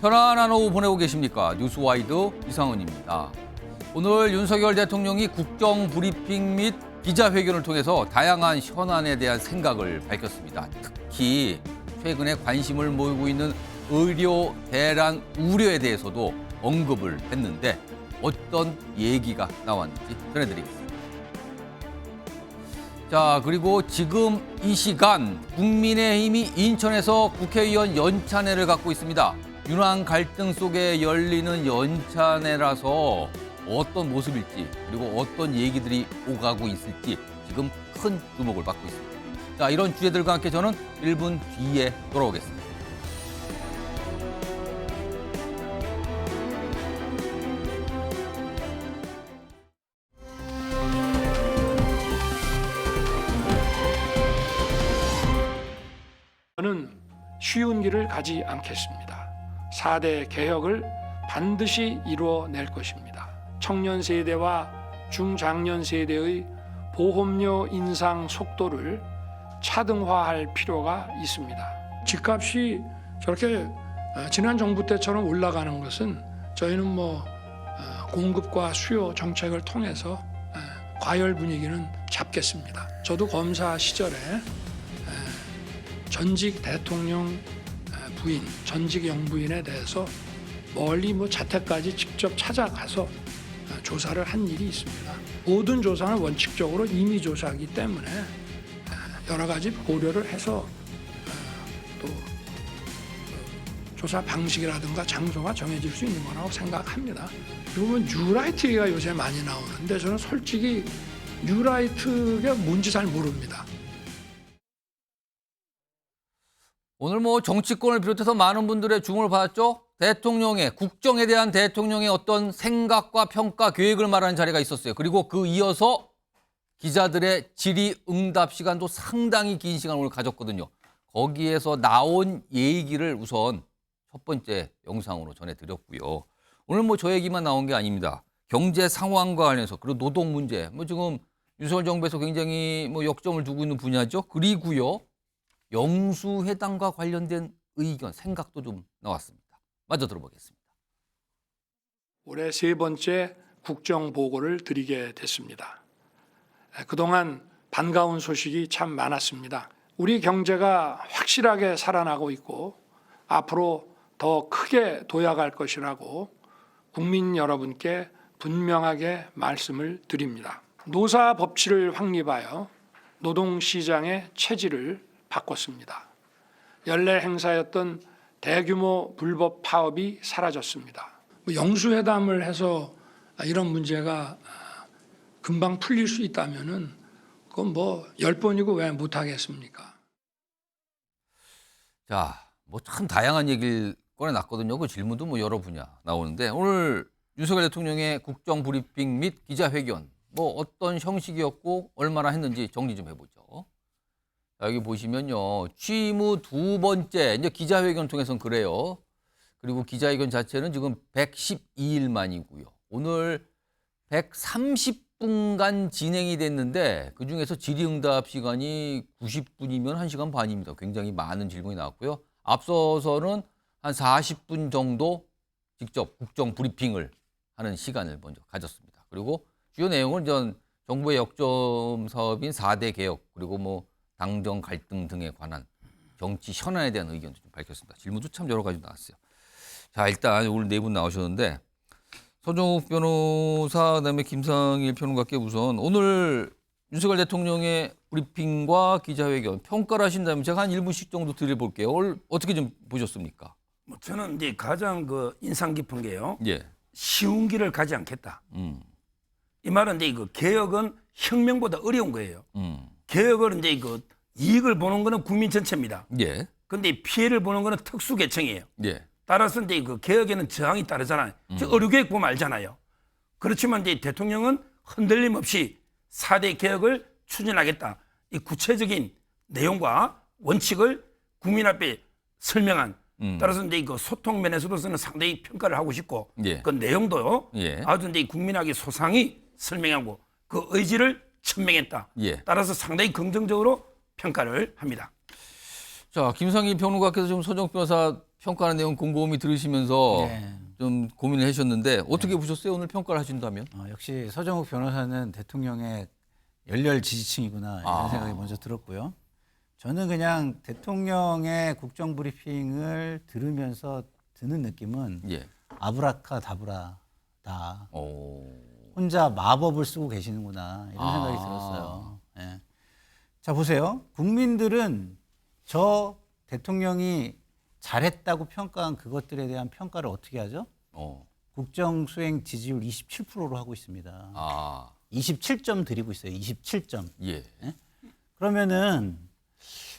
편안한 오후 보내고 계십니까? 뉴스와이드 이상은입니다. 오늘 윤석열 대통령이 국정브리핑 및 기자회견을 통해서 다양한 현안에 대한 생각을 밝혔습니다. 특히 최근에 관심을 모으고 있는 의료 대란 우려에 대해서도 언급을 했는데 어떤 얘기가 나왔는지 전해드리겠습니다. 자, 그리고 지금 이 시간 국민의힘이 인천에서 국회의원 연찬회를 갖고 있습니다. 윤한 갈등 속에 열리는 연찬회라서 어떤 모습일지 그리고 어떤 얘기들이 오가고 있을지 지금 큰 주목을 받고 있습니다. 자, 이런 주제들과 함께 저는 1분 뒤에 돌아오겠습니다. 저는 쉬운 길을 가지 않겠습니다. 4대 개혁을 반드시 이루어낼 것입니다. 청년 세대와 중장년 세대의 보험료 인상 속도를 차등화할 필요가 있습니다. 집값이 저렇게 지난 정부 때처럼 올라가는 것은 저희는 공급과 수요 정책을 통해서 과열 분위기는 잡겠습니다. 저도 검사 시절에 전직 대통령 부인, 전직 영부인에 대해서 멀리 자택까지 직접 찾아가서 조사를 한 일이 있습니다. 모든 조사는 원칙적으로 임의 조사이기 때문에 여러 가지 고려를 해서 또 조사 방식이라든가 장소가 정해질 수 있는 거라고 생각합니다. 그리고 뉴라이트가 요새 많이 나오는데 저는 솔직히 뉴라이트가 뭔지 잘 모릅니다. 오늘 정치권을 비롯해서 많은 분들의 주목을 받았죠. 대통령의 국정에 대한 대통령의 어떤 생각과 평가 계획을 말하는 자리가 있었어요. 그리고 그 이어서 기자들의 질의응답 시간도 상당히 긴 시간을 오늘 가졌거든요. 거기에서 나온 얘기를 우선 첫 번째 영상으로 전해드렸고요. 오늘 저 얘기만 나온 게 아닙니다. 경제 상황과 관련해서 그리고 노동 문제 지금 윤석열 정부에서 굉장히 역점을 두고 있는 분야죠. 그리고요. 영수회담과 관련된 의견, 생각도 좀 나왔습니다. 마저 들어보겠습니다. 올해 세 번째 국정보고를 드리게 됐습니다. 그동안 반가운 소식이 참 많았습니다. 우리 경제가 확실하게 살아나고 있고 앞으로 더 크게 도약할 것이라고 국민 여러분께 분명하게 말씀을 드립니다. 노사 법치를 확립하여 노동시장의 체질을 바꿨습니다. 연례 행사였던 대규모 불법 파업이 사라졌습니다. 영수회담을 해서 이런 문제가 금방 풀릴 수 있다면은 그건 10번이고 왜 못하겠습니까? 자, 참 다양한 얘기를 꺼내놨거든요. 그 질문도 여러 분야 나오는데 오늘 윤석열 대통령의 국정 브리핑 및 기자회견 어떤 형식이었고 얼마나 했는지 정리 좀 해보죠. 여기 보시면요. 취임 후 두 번째 이제 기자회견 통해서는 그래요. 그리고 기자회견 자체는 지금 112일 만이고요. 오늘 130분간 진행이 됐는데 그중에서 질의응답 시간이 90분이면 1시간 반입니다. 굉장히 많은 질문이 나왔고요. 앞서서는 한 40분 정도 직접 국정 브리핑을 하는 시간을 먼저 가졌습니다. 그리고 주요 내용은 정부의 역점 사업인 4대 개혁 그리고 당정 갈등 등에 관한 정치 현안에 대한 의견도 좀 밝혔습니다. 질문도 참 여러 가지 나왔어요. 자, 일단 오늘 네 분 나오셨는데 서정욱 변호사 그다음에 김상일 평론가께 우선 오늘 윤석열 대통령의 브리핑과 기자회견 평가를 하신다면 제가 한 1분씩 정도 드려볼게요. 오늘 어떻게 좀 보셨습니까? 저는 이제 가장 인상 깊은 게요. 예. 쉬운 길을 가지 않겠다. 이 말은 이제 개혁은 혁명보다 어려운 거예요. 개혁을 이제 이익을 보는 거는 국민 전체입니다. 예. 근데 피해를 보는 거는 특수 계층이에요. 예. 따라서 이제 개혁에는 저항이 따르잖아요. 즉 의료개혁 보면 알잖아요. 그렇지만 이제 대통령은 흔들림 없이 4대 개혁을 추진하겠다. 이 구체적인 내용과 원칙을 국민 앞에 설명한. 따라서 이제 소통 면에서로서는 상당히 평가를 하고 싶고 예. 그 내용도요. 예. 아주 이제 국민에게 소상히 설명하고 그 의지를 천명했다. 예. 따라서 상당히 긍정적으로 평가를 합니다. 자, 김상일 평론가께서 좀 서정욱 변호사 평가하는 내용 곰곰이 들으시면서 네. 좀 고민을 하셨는데 어떻게 보셨어요? 오늘 평가를 하신다면? 역시 서정욱 변호사는 대통령의 열렬 지지층이구나 이런 생각이 먼저 들었고요. 저는 그냥 대통령의 국정 브리핑을 들으면서 드는 느낌은 예. 아브라카다브라다. 오. 혼자 마법을 쓰고 계시는구나 이런 생각이 들었어요. 예. 자 보세요. 국민들은 저 대통령이 잘했다고 평가한 그것들에 대한 평가를 어떻게 하죠? 국정 수행 지지율 27%로 하고 있습니다. 27점 드리고 있어요. 27점. 예. 그러면은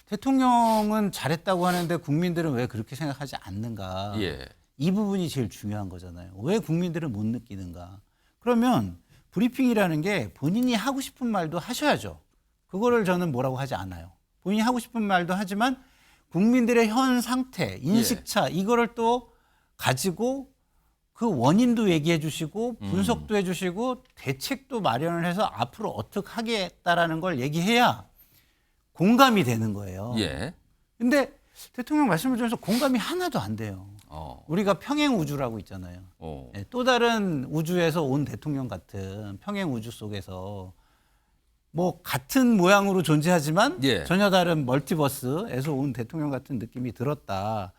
대통령은 잘했다고 하는데 국민들은 왜 그렇게 생각하지 않는가? 예. 이 부분이 제일 중요한 거잖아요. 왜 국민들은 못 느끼는가? 그러면 브리핑이라는 게 본인이 하고 싶은 말도 하셔야죠. 그거를 저는 뭐라고 하지 않아요. 본인이 하고 싶은 말도 하지만 국민들의 현 상태, 인식차 이거를 또 가지고 그 원인도 얘기해 주시고 분석도 해 주시고 대책도 마련을 해서 앞으로 어떻게 하겠다라는 걸 얘기해야 공감이 되는 거예요. 예. 근데 대통령 말씀을 들으면서 공감이 하나도 안 돼요. 우리가 평행 우주라고 있잖아요. 네, 또 다른 우주에서 온 대통령 같은 평행 우주 속에서 뭐 같은 모양으로 존재하지만 예. 전혀 다른 멀티버스에서 온 대통령 같은 느낌이 들었다.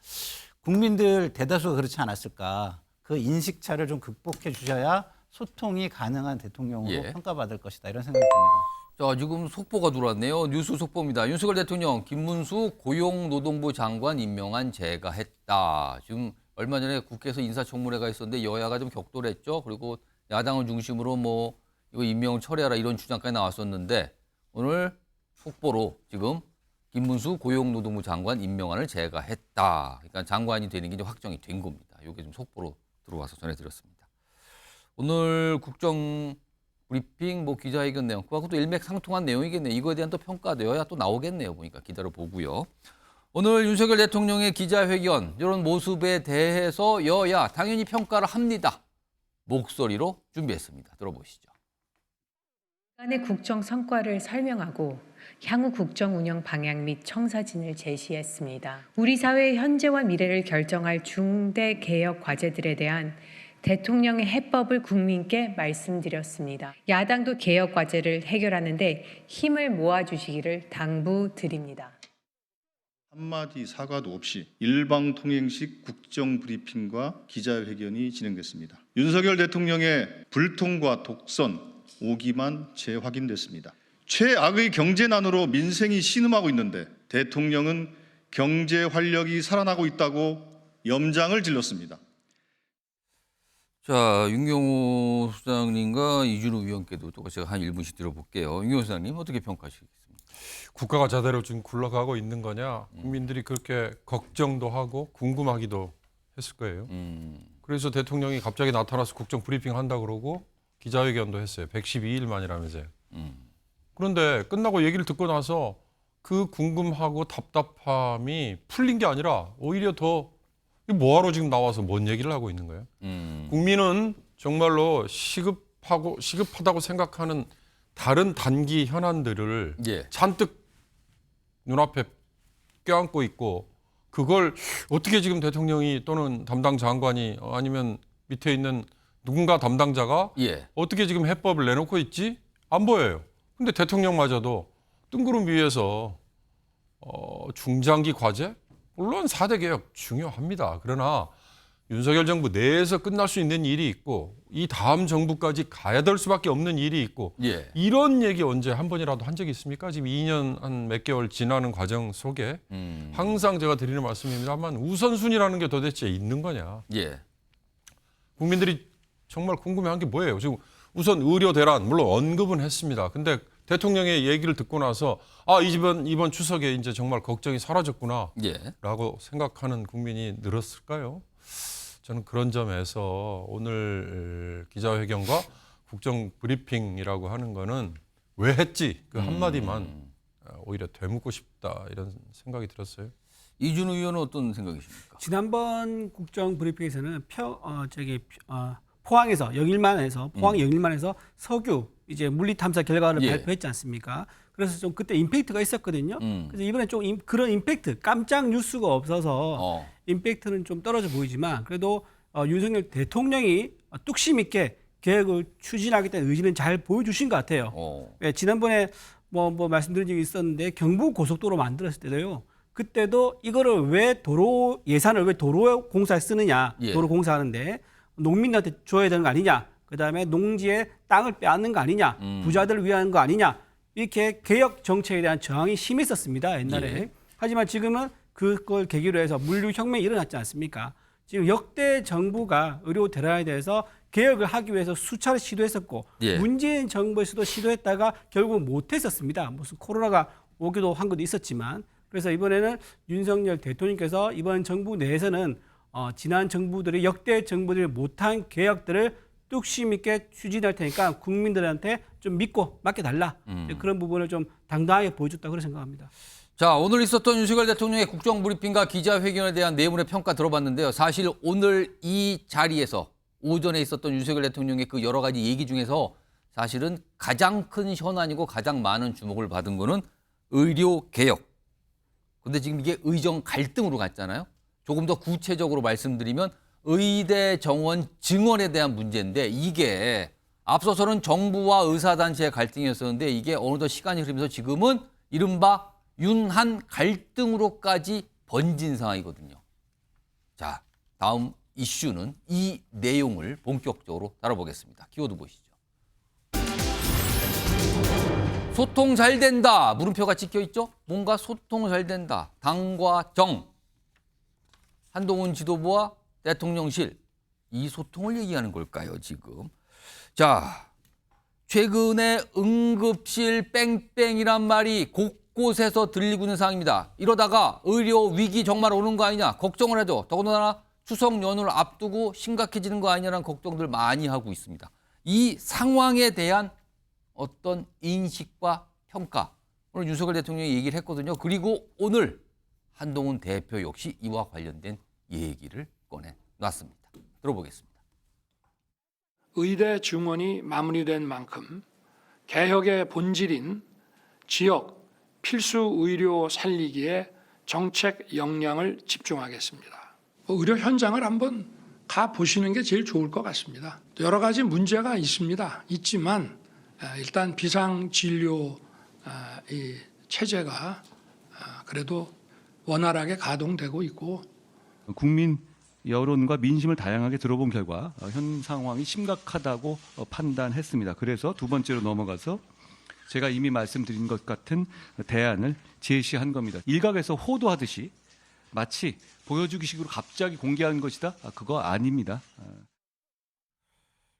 국민들 대다수가 그렇지 않았을까. 그 인식차를 좀 극복해 주셔야 소통이 가능한 대통령으로 예. 평가받을 것이다. 이런 생각이 듭니다. 자, 지금 속보가 들어왔네요. 뉴스 속보입니다. 윤석열 대통령 김문수 고용노동부 장관 임명한 제가 했다. 지금 얼마 전에 국회에서 인사청문회가 있었는데 여야가 좀 격돌했죠. 그리고 야당을 중심으로 뭐 이거 임명을 철회하라 이런 주장까지 나왔었는데 오늘 속보로 지금 김문수 고용노동부 장관 임명안을 제가 했다. 그러니까 장관이 되는 게 이제 확정이 된 겁니다. 이게 좀 속보로 들어와서 전해드렸습니다. 오늘 국정 브리핑, 뭐 기자회견 내용, 그하고 또 일맥상통한 내용이겠네요. 이거에 대한 또 평가되어야 또 나오겠네요. 보니까 기다려 보고요. 오늘 윤석열 대통령의 기자회견 이런 모습에 대해서 여야 당연히 평가를 합니다. 목소리로 준비했습니다. 들어보시죠. 간의 국정 성과를 설명하고 향후 국정 운영 방향 및 청사진을 제시했습니다. 우리 사회의 현재와 미래를 결정할 중대 개혁 과제들에 대한 대통령의 해법을 국민께 말씀드렸습니다. 야당도 개혁 과제를 해결하는 데 힘을 모아주시기를 당부드립니다. 한마디 사과도 없이 일방통행식 국정브리핑과 기자회견이 진행됐습니다. 윤석열 대통령의 불통과 독선, 오기만 재확인됐습니다. 최악의 경제난으로 민생이 신음하고 있는데 대통령은 경제 활력이 살아나고 있다고 염장을 질렀습니다. 자, 윤경호 소장님과 이준우 위원께도 또 제가 한 1분씩 들어볼게요. 윤경호 소장님 어떻게 평가하시겠습니까? 국가가 제대로 지금 굴러가고 있는 거냐? 국민들이 그렇게 걱정도 하고 궁금하기도 했을 거예요. 그래서 대통령이 갑자기 나타나서 국정 브리핑 한다 그러고 기자회견도 했어요. 112일 만이라면서요. 그런데 끝나고 얘기를 듣고 나서 그 궁금하고 답답함이 풀린 게 아니라 오히려 더 뭐하러 지금 나와서 뭔 얘기를 하고 있는 거예요? 국민은 정말로 시급하다고 생각하는 다른 단기 현안들을 예. 잔뜩 눈앞에 껴안고 있고 그걸 어떻게 지금 대통령이 또는 담당 장관이 아니면 밑에 있는 누군가 담당자가 예. 어떻게 지금 해법을 내놓고 있지? 안 보여요. 근데 대통령마저도 뜬구름 위에서 중장기 과제? 물론 4대 개혁 중요합니다. 그러나 윤석열 정부 내에서 끝날 수 있는 일이 있고 이 다음 정부까지 가야 될 수밖에 없는 일이 있고 예. 이런 얘기 언제 한 번이라도 한 적이 있습니까? 지금 2년 한 몇 개월 지나는 과정 속에 항상 제가 드리는 말씀입니다만 우선순위라는 게 도대체 있는 거냐. 예. 국민들이 정말 궁금해한 게 뭐예요? 지금 우선 의료 대란 물론 언급은 했습니다. 근데 대통령의 얘기를 듣고 나서 이번 추석에 이제 정말 걱정이 사라졌구나 예. 라고 생각하는 국민이 늘었을까요? 저는 그런 점에서 오늘 기자회견과 국정 브리핑이라고 하는 거는 왜 했지? 그 한마디만 오히려 되묻고 싶다 이런 생각이 들었어요. 이준우 의원은 어떤 생각이십니까? 지난번 국정 브리핑에서는 포항에서 영일만에서 석유 이제 물리 탐사 결과를 예. 발표했지 않습니까? 그래서 좀 그때 임팩트가 있었거든요. 그래서 이번에 좀 그런 임팩트, 깜짝 뉴스가 없어서 임팩트는 좀 떨어져 보이지만 그래도 윤석열 대통령이 뚝심 있게 계획을 추진하겠다는 의지는 잘 보여주신 것 같아요. 예, 지난번에 뭐 말씀드린 적이 있었는데 경부 고속도로 만들었을 때도요. 그때도 이거를 왜 예산을 왜 도로 공사에 쓰느냐, 예. 도로 공사하는데 농민한테 줘야 되는 거 아니냐, 그 다음에 농지의 땅을 빼앗는 거 아니냐, 부자들을 위한 거 아니냐, 이렇게 개혁 정책에 대한 저항이 심했었습니다, 옛날에. 예. 하지만 지금은 그걸 계기로 해서 물류혁명이 일어났지 않습니까? 지금 역대 정부가 의료 대란에 대해서 개혁을 하기 위해서 수차례 시도했었고 예. 문재인 정부에서도 시도했다가 결국 못했었습니다. 무슨 코로나가 오기도 한 것도 있었지만 그래서 이번에는 윤석열 대통령께서 이번 정부 내에서는 지난 정부들이 역대 정부들이 못한 개혁들을 뚝심 있게 추진할 테니까 국민들한테 좀 믿고 맡겨달라. 그런 부분을 좀 당당하게 보여줬다고 그렇게 생각합니다. 자, 오늘 있었던 윤석열 대통령의 국정브리핑과 기자회견에 대한 내용의 평가 들어봤는데요. 사실 오늘 이 자리에서 오전에 있었던 윤석열 대통령의 그 여러 가지 얘기 중에서 사실은 가장 큰 현안이고 가장 많은 주목을 받은 거는 의료 개혁. 근데 지금 이게 의정 갈등으로 갔잖아요. 조금 더 구체적으로 말씀드리면 의대 정원 증원에 대한 문제인데 이게 앞서서는 정부와 의사단체의 갈등이었었는데 이게 어느덧 시간이 흐르면서 지금은 이른바 윤한 갈등으로까지 번진 상황이거든요. 자, 다음 이슈는 이 내용을 본격적으로 다뤄보겠습니다. 키워드 보시죠. 소통 잘 된다. 물음표가 찍혀 있죠? 뭔가 소통 잘 된다. 당과 정. 한동훈 지도부와 대통령실. 이 소통을 얘기하는 걸까요, 지금? 자, 최근에 응급실 뺑뺑이란 말이 곳곳에서 들리고 있는 상황입니다. 이러다가 의료 위기 정말 오는 거 아니냐 걱정을 하죠. 더군다나 추석 연휴를 앞두고 심각해지는 거 아니냐라는 걱정들 많이 하고 있습니다. 이 상황에 대한 어떤 인식과 평가, 오늘 윤석열 대통령이 얘기를 했거든요. 그리고 오늘 한동훈 대표 역시 이와 관련된 얘기를 꺼내놨습니다. 들어보겠습니다. 의대 증원이 마무리된 만큼 개혁의 본질인 지역 필수 의료 살리기에 정책 역량을 집중하겠습니다. 의료 현장을 한번 가 보시는 게 제일 좋을 것 같습니다. 여러 가지 문제가 있지만 일단 비상 진료 이 체제가 그래도 원활하게 가동되고 있고 국민 여론과 민심을 다양하게 들어본 결과 현 상황이 심각하다고 판단했습니다. 그래서 두 번째로 넘어가서 제가 이미 말씀드린 것 같은 대안을 제시한 겁니다. 일각에서 호도하듯이 마치 보여주기식으로 갑자기 공개한 것이다? 그거 아닙니다.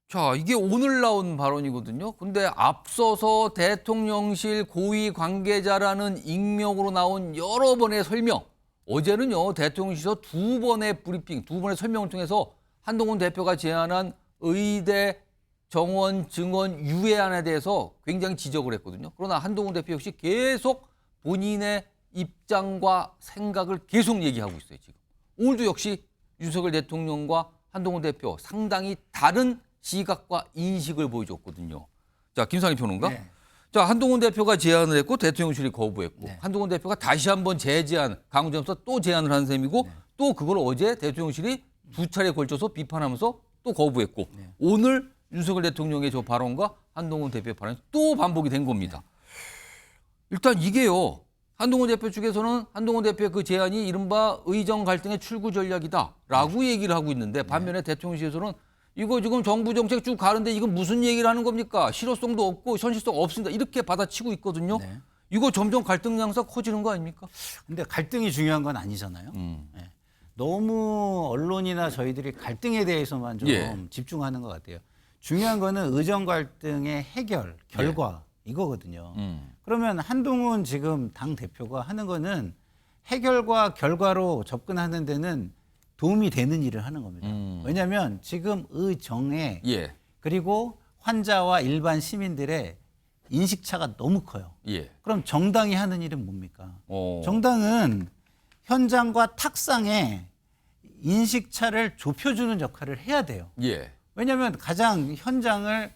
자, 이게 오늘 나온 발언이거든요. 근데 앞서서 대통령실 고위 관계자라는 익명으로 나온 여러 번의 설명. 어제는요, 대통령실에서 두 번의 브리핑, 두 번의 설명을 통해서 한동훈 대표가 제안한 의대 정원 증원 유예안에 대해서 굉장히 지적을 했거든요. 그러나 한동훈 대표 역시 계속 본인의 입장과 생각을 계속 얘기하고 있어요, 지금. 오늘도 역시 윤석열 대통령과 한동훈 대표 상당히 다른 시각과 인식을 보여줬거든요. 자, 김상희 평론가. 네. 자, 한동훈 대표가 제안을 했고 대통령실이 거부했고 네. 한동훈 대표가 다시 한번 재제안, 강조하면서 또 제안을 한 셈이고 네. 또 그걸 어제 대통령실이 두 차례 걸쳐서 비판하면서 또 거부했고 네. 오늘 윤석열 대통령의 저 발언과 한동훈 대표의 발언이 또 반복이 된 겁니다. 일단 이게요. 한동훈 대표 측에서는 한동훈 대표의 그 제안이 이른바 의정 갈등의 출구 전략이다라고 얘기를 하고 있는데 반면에 대통령실에서는 이거 지금 정부 정책 쭉 가는데 이건 무슨 얘기를 하는 겁니까? 실효성도 없고 현실성 없습니다. 이렇게 받아치고 있거든요. 네. 이거 점점 갈등 양상 커지는 거 아닙니까? 근데 갈등이 중요한 건 아니잖아요. 네. 너무 언론이나 저희들이 갈등에 대해서만 좀 예. 집중하는 것 같아요. 중요한 거는 의정 갈등의 해결, 결과 이거거든요. 그러면 한동훈 지금 당 대표가 하는 거는 해결과 결과로 접근하는 데는 도움이 되는 일을 하는 겁니다. 왜냐하면 지금 의정에 예. 그리고 환자와 일반 시민들의 인식차가 너무 커요. 예. 그럼 정당이 하는 일은 뭡니까? 어. 정당은 현장과 탁상의 인식차를 좁혀주는 역할을 해야 돼요. 예. 왜냐하면 가장 현장을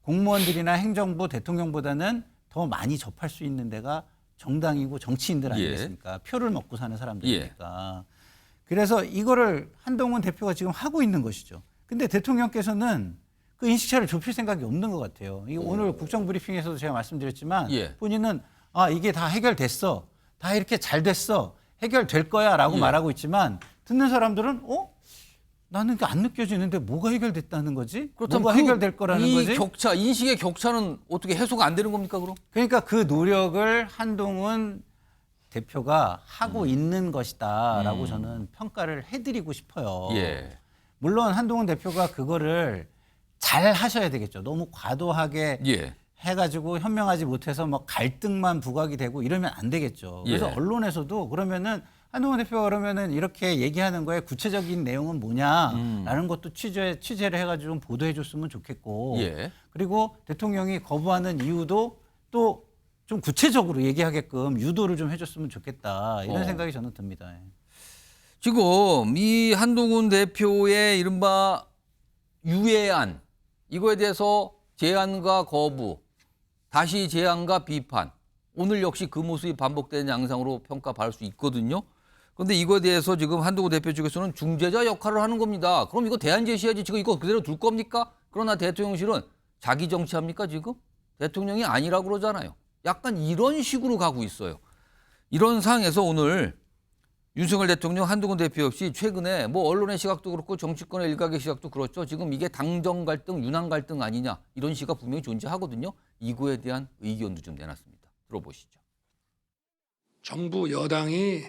공무원들이나 행정부, 대통령보다는 더 많이 접할 수 있는 데가 정당이고 정치인들 아니겠습니까? 표를 먹고 사는 사람들이니까. 그래서 이거를 한동훈 대표가 지금 하고 있는 것이죠. 근데 대통령께서는 그 인식차를 좁힐 생각이 없는 것 같아요. 이거 오늘 국정브리핑에서도 제가 말씀드렸지만 본인은 이게 다 해결됐어. 다 이렇게 잘 됐어. 해결될 거야 라고 말하고 있지만 듣는 사람들은 나는 안 느껴지는데 뭐가 해결됐다는 거지? 뭐가 해결될 거라는 거지? 이 격차, 인식의 격차는 어떻게 해소가 안 되는 겁니까, 그럼? 그러니까 그 노력을 한동훈 대표가 하고 있는 것이다라고 저는 평가를 해드리고 싶어요. 물론 한동훈 대표가 그거를 잘 하셔야 되겠죠. 너무 과도하게 해가지고 현명하지 못해서 뭐 갈등만 부각이 되고 이러면 안 되겠죠. 그래서 언론에서도 그러면은 한동훈 대표가 그러면은 이렇게 얘기하는 거에 구체적인 내용은 뭐냐라는 것도 취재를 해가지고 좀 보도해줬으면 좋겠고, 그리고 대통령이 거부하는 이유도 또 좀 구체적으로 얘기하게끔 유도를 좀 해줬으면 좋겠다 이런 생각이 저는 듭니다. 지금 이 한동훈 대표의 이른바 유예안 이거에 대해서 제안과 거부, 다시 제안과 비판, 오늘 역시 그 모습이 반복되는 양상으로 평가받을 수 있거든요. 그런데 이거에 대해서 지금 한동훈 대표 측에서는 중재자 역할을 하는 겁니다. 그럼 이거 대안 제시해야지 지금 이거 그대로 둘 겁니까? 그러나 대통령실은 자기 정치합니까 지금? 대통령이 아니라고 그러잖아요. 약간 이런 식으로 가고 있어요. 이런 상황에서 오늘 윤석열 대통령, 한동훈 대표 역시 최근에 뭐 언론의 시각도 그렇고 정치권의 일각의 시각도 그렇죠. 지금 이게 당정 갈등, 윤한 갈등 아니냐 이런 시각 분명히 존재하거든요. 이거에 대한 의견도 좀 내놨습니다. 들어보시죠. 정부 여당이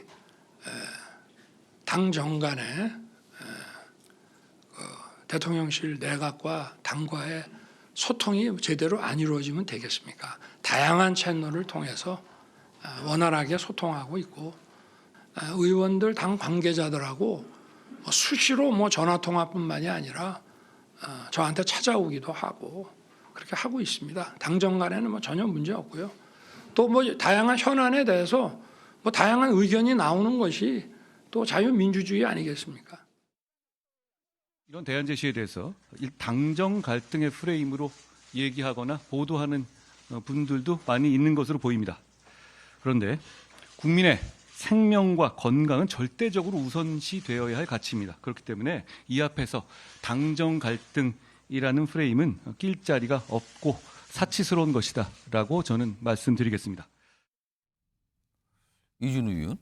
당정 간에 대통령실 내각과 당과의 소통이 제대로 안 이루어지면 되겠습니까? 다양한 채널을 통해서 원활하게 소통하고 있고 의원들 당 관계자들하고 수시로 뭐 전화 통화뿐만이 아니라 저한테 찾아오기도 하고 그렇게 하고 있습니다. 당정 간에는 뭐 전혀 문제 없고요. 또 뭐 다양한 현안에 대해서 뭐 다양한 의견이 나오는 것이 또 자유민주주의 아니겠습니까? 이런 대안 제시에 대해서 당정 갈등의 프레임으로 얘기하거나 보도하는 분들도 많이 있는 것으로 보입니다. 그런데 국민의 생명과 건강은 절대적으로 우선시되어야 할 가치입니다. 그렇기 때문에 이 앞에서 당정 갈등이라는 프레임은 낄 자리가 없고 사치스러운 것이다라고 저는 말씀드리겠습니다. 이준우 의원,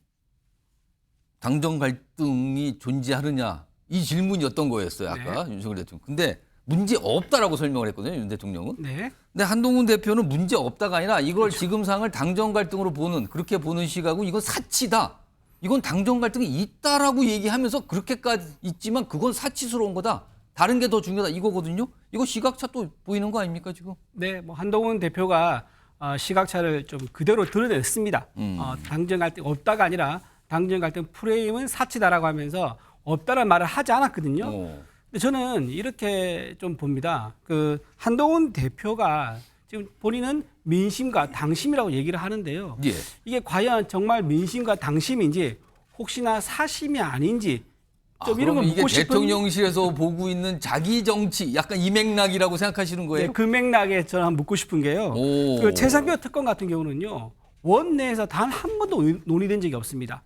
당정 갈등이 존재하느냐 이 질문이었던 거였어요. 아까 윤석열 대통령. 근데 문제 없다라고 설명을 했거든요. 윤 대통령은. 근데 한동훈 대표는 문제 없다가 아니라 이걸 지금 상황을 당정 갈등으로 보는 그렇게 보는 시각은 이건 사치다. 이건 당정 갈등이 있다라고 얘기하면서 그렇게까지 있지만 그건 사치스러운 거다. 다른 게 더 중요하다 이거거든요. 이거 시각차 또 보이는 거 아닙니까 지금? 네, 뭐 한동훈 대표가 시각차를 좀 그대로 드러냈습니다. 당정 갈등 없다가 아니라 당정 갈등 프레임은 사치다라고 하면서 없다는 말을 하지 않았거든요. 근데 저는 이렇게 좀 봅니다. 그 한동훈 대표가 지금 본인은 민심과 당심이라고 얘기를 하는데요. 이게 과연 정말 민심과 당심인지 혹시나 사심이 아닌지 좀 이런 걸 묻고 싶은. 대통령실에서 보고 있는 자기 정치 약간 이 맥락이라고 생각하시는 거예요? 네, 그 맥락에 저는 한번 묻고 싶은 게요. 그 최상병 특검 같은 경우는요. 원내에서 단 한 번도 논의된 적이 없습니다.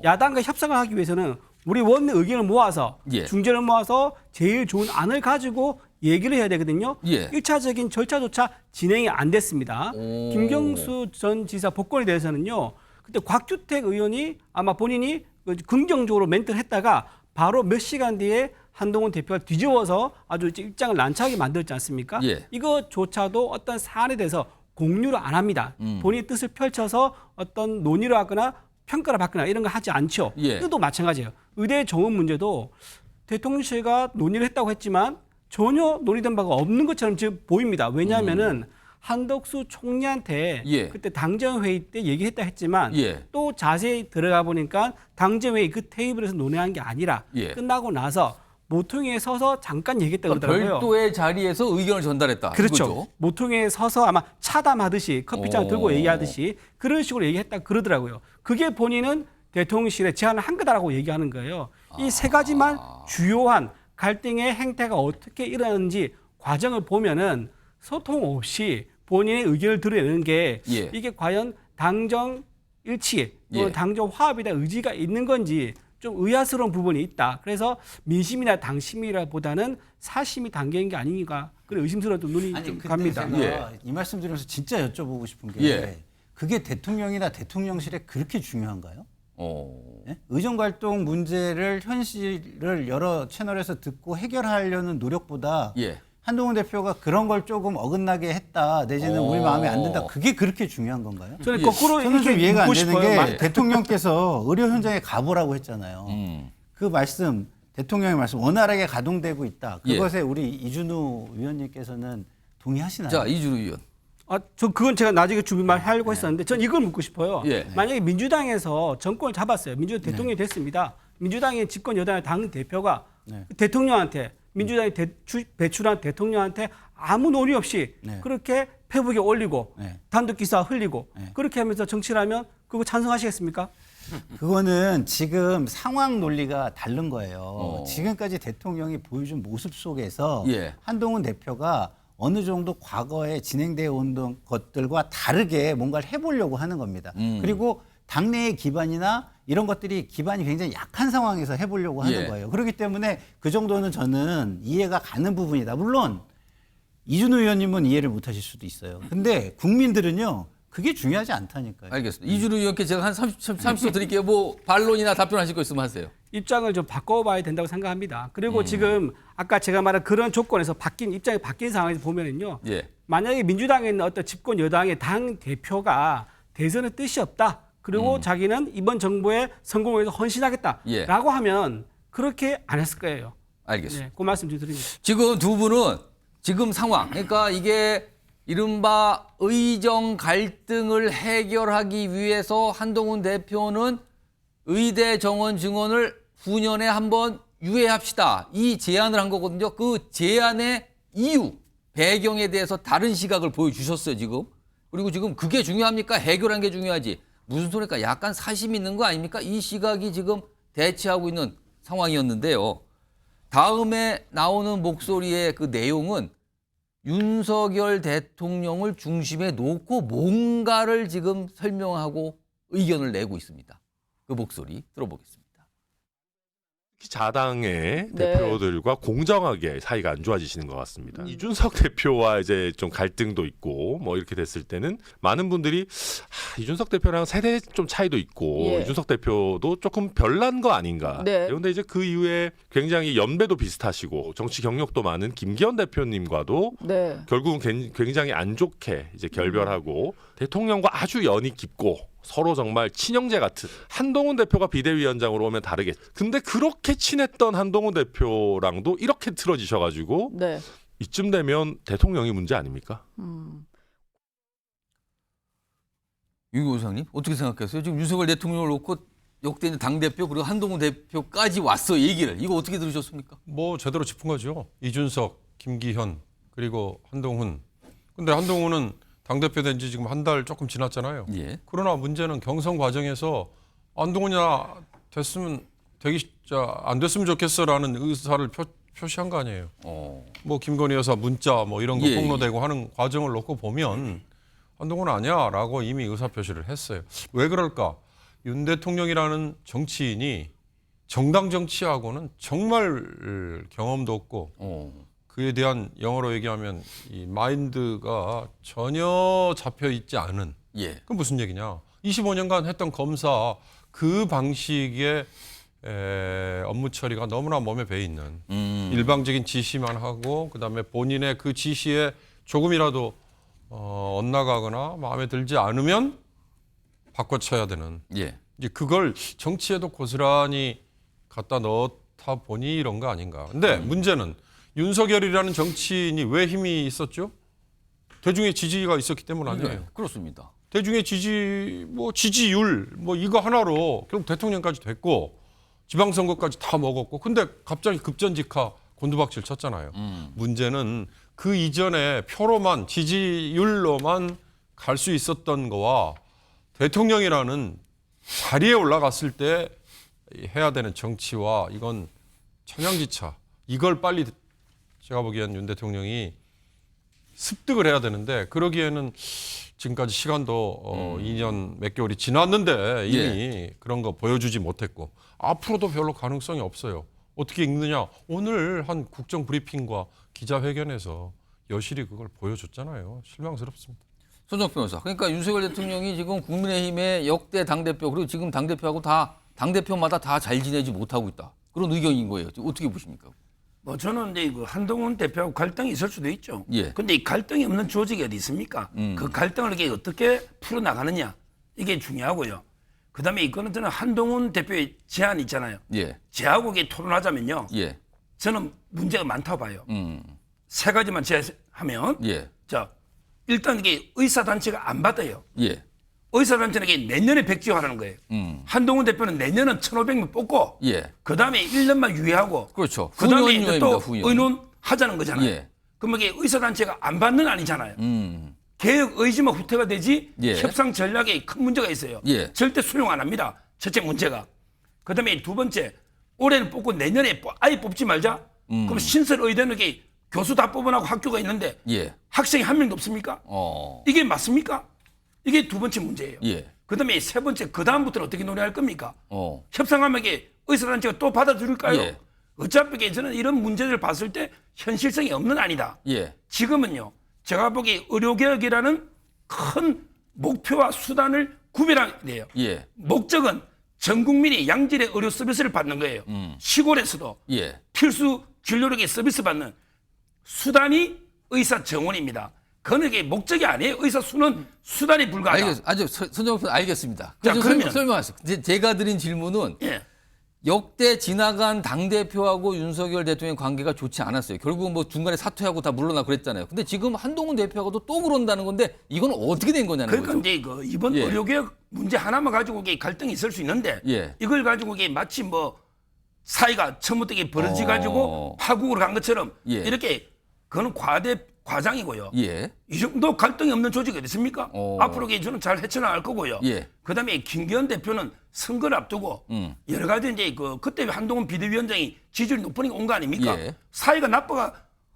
야당과 협상을 하기 위해서는 우리 원내 의견을 모아서 중재를 모아서 제일 좋은 안을 가지고 얘기를 해야 되거든요. 1차적인 절차조차 진행이 안 됐습니다. 김경수 전 지사 복권에 대해서는요. 그때 곽주택 의원이 아마 본인이 긍정적으로 멘트를 했다가 바로 몇 시간 뒤에 한동훈 대표가 뒤집어서 아주 입장을 난처하게 만들었지 않습니까? 이거조차도 어떤 사안에 대해서 공유를 안 합니다. 본인의 뜻을 펼쳐서 어떤 논의를 하거나 평가를 받거나 이런 거 하지 않죠. 이것도 마찬가지예요. 의대 정원 문제도 대통령실과 논의를 했다고 했지만 전혀 논의된 바가 없는 것처럼 지금 보입니다. 왜냐하면은 한덕수 총리한테 그때 당정회의 때 얘기했다 했지만 또 자세히 들어가 보니까 당정회의 그 테이블에서 논의한 게 아니라 끝나고 나서 모퉁이에 서서 잠깐 얘기했다고 그러더라고요. 별도의 자리에서 의견을 전달했다. 그렇죠. 이거죠? 모퉁이에 서서 아마 차담하듯이 커피잔 들고 얘기하듯이 그런 식으로 얘기했다 그러더라고요. 그게 본인은 대통령실에 제안을 한 거다라고 얘기하는 거예요. 이 세 가지만 주요한 갈등의 행태가 어떻게 일어나는지 과정을 보면은 소통 없이 본인의 의견을 드러내는 게 예. 이게 과연 당정 일치 또는 예. 당정 화합에 대한 의지가 있는 건지 좀 의아스러운 부분이 있다. 그래서 민심이나 당심이라보다는 사심이 담긴 게 아닌가 그런 의심스러운 좀 눈이 좀 근데 갑니다. 제가 이 말씀 드리면서 진짜 여쭤보고 싶은 게 예. 그게 대통령이나 대통령실에 그렇게 중요한가요? 어. 예? 의정갈등 문제를 현실을 여러 채널에서 듣고 해결하려는 노력보다 예. 한동훈 대표가 그런 걸 조금 어긋나게 했다 내지는 우리 마음에 안 든다 그게 그렇게 중요한 건가요? 저는 예. 거꾸로 저는 좀 이렇게 이해가 안 묻고 되는 싶어요. 게 대통령께서 의료 현장에 가보라고 했잖아요. 그 말씀 대통령의 말씀 원활하게 가동되고 있다. 예. 그것에 우리 이준우 위원님께서는 동의하시나요? 자, 이준우 의원. 저 그건 제가 나중에 준비하려고 했었는데 전 이걸 묻고 싶어요. 예. 만약에 민주당에서 정권을 잡았어요. 민주당 대통령이 됐습니다. 민주당의 집권 여당의 당 대표가 네. 대통령한테 민주당이 배출한 대통령한테 아무 논의 없이 네. 그렇게 페북에 올리고 네. 단독 기사 흘리고 네. 그렇게 하면서 정치를 하면 그거 찬성하시겠습니까? 그거는 지금 상황 논리가 다른 거예요. 지금까지 대통령이 보여준 모습 속에서 예. 한동훈 대표가 어느 정도 과거에 진행되어 온 것들과 다르게 뭔가를 해보려고 하는 겁니다. 그리고 당내의 기반이나 이런 것들이 기반이 굉장히 약한 상황에서 해보려고 하는 예. 거예요. 그렇기 때문에 그 정도는 저는 이해가 가는 부분이다. 물론 이준우 의원님은 이해를 못 하실 수도 있어요. 근데 국민들은요. 그게 중요하지 않다니까요. 알겠습니다. 이준우 의원께 제가 한 30초 드릴게요. 뭐 반론이나 답변하실 거 있으면 하세요. 입장을 좀 바꿔봐야 된다고 생각합니다. 그리고 지금 아까 제가 말한 그런 조건에서 입장이 바뀐 상황에서 보면은요. 예. 만약에 민주당에 있는 어떤 집권 여당의 당 대표가 대선의 뜻이 없다. 그리고 자기는 이번 정부의 성공을 위해서 헌신하겠다라고 예. 하면 그렇게 안 했을 거예요. 알겠습니다. 네, 그 말씀 좀 드립니다. 지금 두 분은 지금 상황, 그러니까 이게 이른바 의정 갈등을 해결하기 위해서 한동훈 대표는 의대 정원 증원을 후년에 한번 유예합시다. 이 제안을 한 거거든요. 그 제안의 이유, 배경에 대해서 다른 시각을 보여주셨어요, 지금. 그리고 지금 그게 중요합니까? 해결한 게 중요하지. 무슨 소리일까? 약간 사심 있는 거 아닙니까? 이 시각이 지금 대치하고 있는 상황이었는데요. 다음에 나오는 목소리의 그 내용은 윤석열 대통령을 중심에 놓고 뭔가를 지금 설명하고 의견을 내고 있습니다. 그 목소리 들어보겠습니다. 특히 자당의 네. 대표들과 공정하게 사이가 안 좋아지시는 것 같습니다. 이준석 대표와 이제 좀 갈등도 있고 뭐 이렇게 됐을 때는 많은 분들이 이준석 대표랑 세대 좀 차이도 있고 예. 이준석 대표도 조금 별난 거 아닌가. 네. 그런데 이제 그 이후에 굉장히 연배도 비슷하시고 정치 경력도 많은 김기현 대표님과도 네. 결국은 굉장히 안 좋게 이제 결별하고 대통령과 아주 연이 깊고 서로 정말 친형제 같은 한동훈 대표가 비대위원장으로 오면 다르겠. 근데 그렇게 친했던 한동훈 대표랑도 이렇게 틀어지셔가지고 네. 이쯤 되면 대통령이 문제 아닙니까? 유교 의장님 어떻게 생각하세요? 지금 윤석열 대통령을 놓고 역대 당대표 그리고 한동훈 대표까지 왔어 얘기를. 이거 어떻게 들으셨습니까? 뭐 제대로 짚은 거죠. 이준석, 김기현 그리고 한동훈. 근데 한동훈은 당대표 된 지 지금 한 달 조금 지났잖아요. 예. 그러나 문제는 경선 과정에서 한동훈이나 됐으면 안 됐으면 좋겠어라는 의사를 표시한 거 아니에요. 뭐 김건희 여사 문자 뭐 이런 거 예, 폭로되고 하는 과정을 놓고 보면 한동훈은 아니야라고 이미 의사 표시를 했어요. 왜 그럴까? 윤 대통령이라는 정치인이 정당 정치하고는 정말 경험도 없고 그에 대한 영어로 얘기하면 이 마인드가 전혀 잡혀 있지 않은. 예. 그건 무슨 얘기냐? 25년간 했던 검사 그 방식의 업무 처리가 너무나 몸에 배 있는 일방적인 지시만 하고 그다음에 본인의 그 지시에 조금이라도 엇나가거나 마음에 들지 않으면 바꿔쳐야 되는. 예. 이제 그걸 정치에도 고스란히 갖다 넣다 보니 이런 거 아닌가. 근데 문제는 윤석열이라는 정치인이 왜 힘이 있었죠? 대중의 지지가 있었기 때문 아니에요. 네, 그렇습니다. 대중의 지지율 이거 하나로 결국 대통령까지 됐고 지방선거까지 다 먹었고 근데 갑자기 급전직하 곤두박질 쳤잖아요. 문제는 그 이전에 표로만 지지율로만 갈 수 있었던 거와 대통령이라는 자리에 올라갔을 때 해야 되는 정치와 이건 천양지차. 이걸 빨리 제가 보기엔 윤 대통령이 습득을 해야 되는데 그러기에는 지금까지 시간도 2년 몇 개월이 지났는데 이미 그런 거 보여주지 못했고 앞으로도 별로 가능성이 없어요. 어떻게 읽느냐? 오늘 한 국정 브리핑과 기자회견에서 여실히 그걸 보여줬잖아요. 실망스럽습니다. 손정표 변호사. 그러니까 윤석열 대통령이 지금 국민의힘의 역대 당대표 그리고 지금 당대표하고 다 당대표마다 다 잘 지내지 못하고 있다. 그런 의견인 거예요. 어떻게 보십니까? 뭐 저는 이제 그 한동훈 대표하고 갈등이 있을 수도 있죠. 예. 근데 이 갈등이 없는 조직이 어디 있습니까? 그 갈등을 이게 어떻게 풀어 나가느냐 이게 중요하고요. 그다음에 이거는 저는 한동훈 대표의 제안이 있잖아요. 예. 제하고 이게 토론하자면요. 예. 저는 문제가 많다고 봐요. 세 가지만 제하면 예. 자 일단 이게 의사단체가 안 받아요. 예. 의사단체는 이게 내년에 백지화하는 거예요. 한동훈 대표는 내년은 1,500명 뽑고 예. 그다음에 1년만 유예하고 그렇죠. 그다음에 후년 이제 유예입니다, 또 후년. 의논하자는 거잖아요. 예. 그러면 이게 의사단체가 안 받는 아니잖아요. 개혁 의지만 후퇴가 되지 예. 협상 전략에 큰 문제가 있어요. 예. 절대 수용 안 합니다. 첫째 문제가. 그다음에 두 번째 올해는 뽑고 내년에 아예 뽑지 말자. 그럼 신설 의대는 게 교수 다 뽑아나고 학교가 있는데 예. 학생이 한 명도 없습니까? 이게 맞습니까? 이게 두 번째 문제예요. 예. 그다음에 세 번째 그 다음부터는 어떻게 논의할 겁니까? 협상하면 이게 의사단체가 또 받아줄까요? 예. 어차피 저는 이런 문제를 봤을 때 현실성이 없는 아니다. 예. 지금은요. 제가 보기에 의료개혁이라는 큰 목표와 수단을 구별해야 돼요. 예. 목적은 전 국민이 양질의 의료 서비스를 받는 거예요. 시골에서도 예. 필수 진료력의 서비스 받는 수단이 의사 정원입니다. 그건 이게 목적이 아니에요. 의사 수는 수단이 불과하다. 아주 손정표 알겠습니다. 자, 그러면 설명하세요. 제가 드린 질문은 예. 역대 지나간 당대표하고 윤석열 대통령의 관계가 좋지 않았어요. 결국은 뭐 중간에 사퇴하고 다 물러나 그랬잖아요. 근데 지금 한동훈 대표하고도 또 그런다는 건데 이건 어떻게 된 거냐는 그러니까 거죠. 이제 그 이번 예. 의료개혁 문제 하나만 가지고 이게 갈등이 있을 수 있는데 예. 이걸 가지고 이게 마치 뭐 사이가 처음부터 이게 벌어지 가지고 파국으로 간 것처럼 예. 이렇게 그거는 과장이고요. 예. 이 정도 갈등이 없는 조직이 어디 있습니까? 앞으로 이게 저는 잘 헤쳐나갈 거고요. 예. 그다음에 김기현 대표는 선거를 앞두고 여러 가지 이제 그때 한동훈 비대위원장이 지지율이 높으니까 온 거 아닙니까? 예. 사이가 나빠가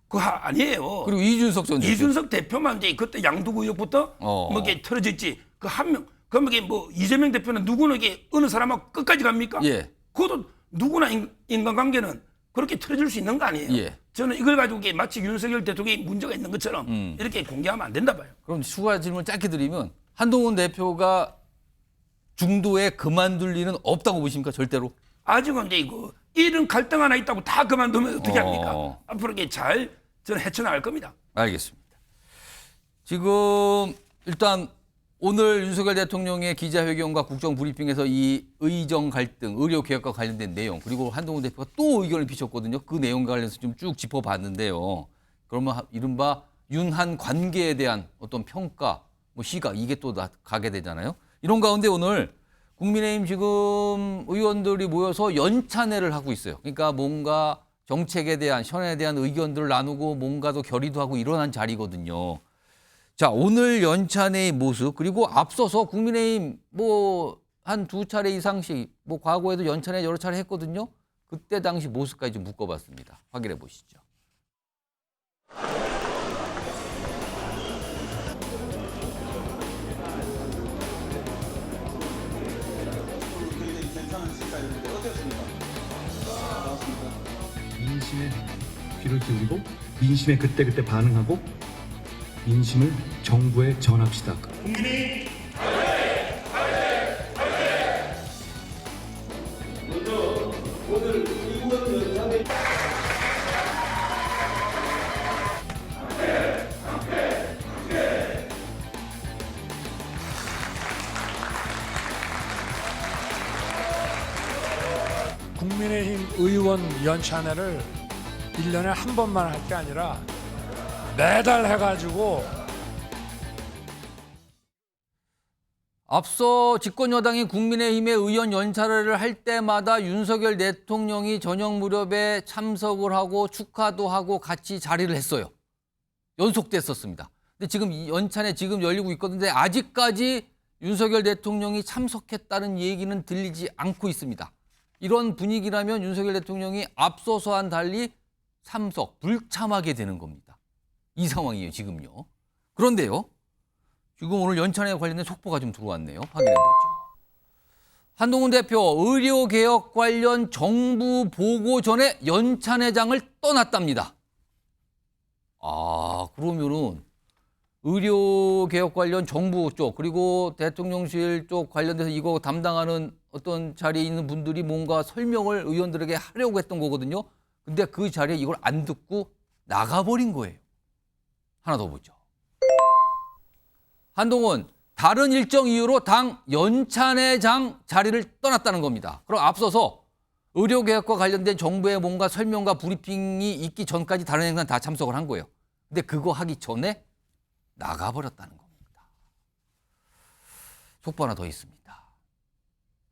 그거 아니에요. 그리고 이준석 전 대표. 이준석 대표만 이제 그때 양두구 의혹부터 뭐 이게 틀어졌지. 그 한 명, 그러면 이게 뭐 이재명 대표는 누구는 이게 어느 사람하고 끝까지 갑니까? 예. 그것도 누구나 인간관계는 그렇게 틀어질 수 있는 거 아니에요. 예. 저는 이걸 가지고 이게 마치 윤석열 대통령이 문제가 있는 것처럼 이렇게 공개하면 안 된다 봐요. 그럼 추가 질문 짧게 드리면 한동훈 대표가 중도에 그만둘 일은 없다고 보십니까? 절대로? 아직은 이제 이런 갈등 하나 있다고 다 그만두면 어떻게 합니까? 앞으로 이게 잘 저는 헤쳐나갈 겁니다. 알겠습니다. 지금 일단 오늘 윤석열 대통령의 기자회견과 국정브리핑에서 이 의정 갈등, 의료개혁과 관련된 내용 그리고 한동훈 대표가 또 의견을 비췄거든요. 그 내용과 관련해서 좀 쭉 짚어봤는데요. 그러면 이른바 윤한 관계에 대한 어떤 평가, 뭐 시각 이게 또 가게 되잖아요. 이런 가운데 오늘 국민의힘 지금 의원들이 모여서 연찬회를 하고 있어요. 그러니까 뭔가 정책에 대한 현안에 대한 의견들을 나누고 뭔가 더 결의도 하고 일어난 자리거든요. 자, 오늘 연찬회의 모습 그리고 앞서서 국민의힘 뭐 한 2차례 이상씩 뭐 과거에도 연찬회 여러 차례 했거든요. 그때 당시 모습까지 좀 묶어봤습니다. 확인해 보시죠. 민심에 귀를 기울이고 민심에 그때그때 반응하고 민심을 정부에 전합시다. 국민의힘 의원 연찬회를 1년에 한 번만 할 게 아니라 매달 해가지고 앞서 집권여당인 국민의힘의 의원 연찬회를 할 때마다 윤석열 대통령이 저녁 무렵에 참석을 하고 축하도 하고 같이 자리를 했어요. 연속됐었습니다. 근데 지금 이 연찬회 지금 열리고 있거든요. 아직까지 윤석열 대통령이 참석했다는 얘기는 들리지 않고 있습니다. 이런 분위기라면 윤석열 대통령이 앞서서와는 달리 참석, 불참하게 되는 겁니다. 이 상황이에요, 지금요. 그런데요. 지금 오늘 연찬에 관련된 속보가 좀 들어왔네요. 확인해 보죠. 한동훈 대표 의료개혁 관련 정부 보고 전에 연찬회장을 떠났답니다. 아, 그러면은 의료개혁 관련 정부 쪽 그리고 대통령실 쪽 관련돼서 이거 담당하는 어떤 자리에 있는 분들이 뭔가 설명을 의원들에게 하려고 했던 거거든요. 근데 그 자리에 이걸 안 듣고 나가버린 거예요. 하나 더 보죠. 한동훈 다른 일정 이유로 당 연찬회장 자리를 떠났다는 겁니다. 그럼 앞서서 의료개혁과 관련된 정부의 뭔가 설명과 브리핑이 있기 전까지 다른 행사는 다 참석을 한 거예요. 근데 그거 하기 전에 나가버렸다는 겁니다. 속보 하나 더 있습니다.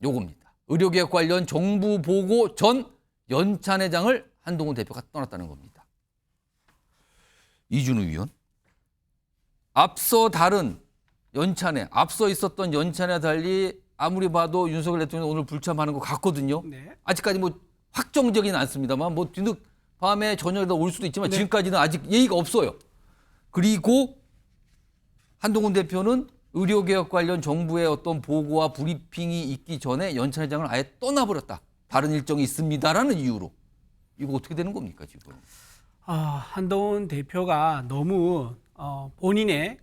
요겁니다. 의료개혁 관련 정부 보고 전 연찬회장을 한동훈 대표가 떠났다는 겁니다. 이준우 위원. 앞서 있었던 연찬에 달리 아무리 봐도 윤석열 대통령 오늘 불참하는 것 같거든요. 네. 아직까지 뭐 확정적이는 않습니다만 뭐 뒤늦 밤에 저녁에다 올 수도 있지만 네. 지금까지는 아직 예의가 없어요. 그리고 한동훈 대표는 의료개혁 관련 정부의 어떤 보고와 브리핑이 있기 전에 연찬회장을 아예 떠나버렸다. 다른 일정이 있습니다라는 이유로. 이거 어떻게 되는 겁니까 지금? 한동훈 대표가 너무 본인의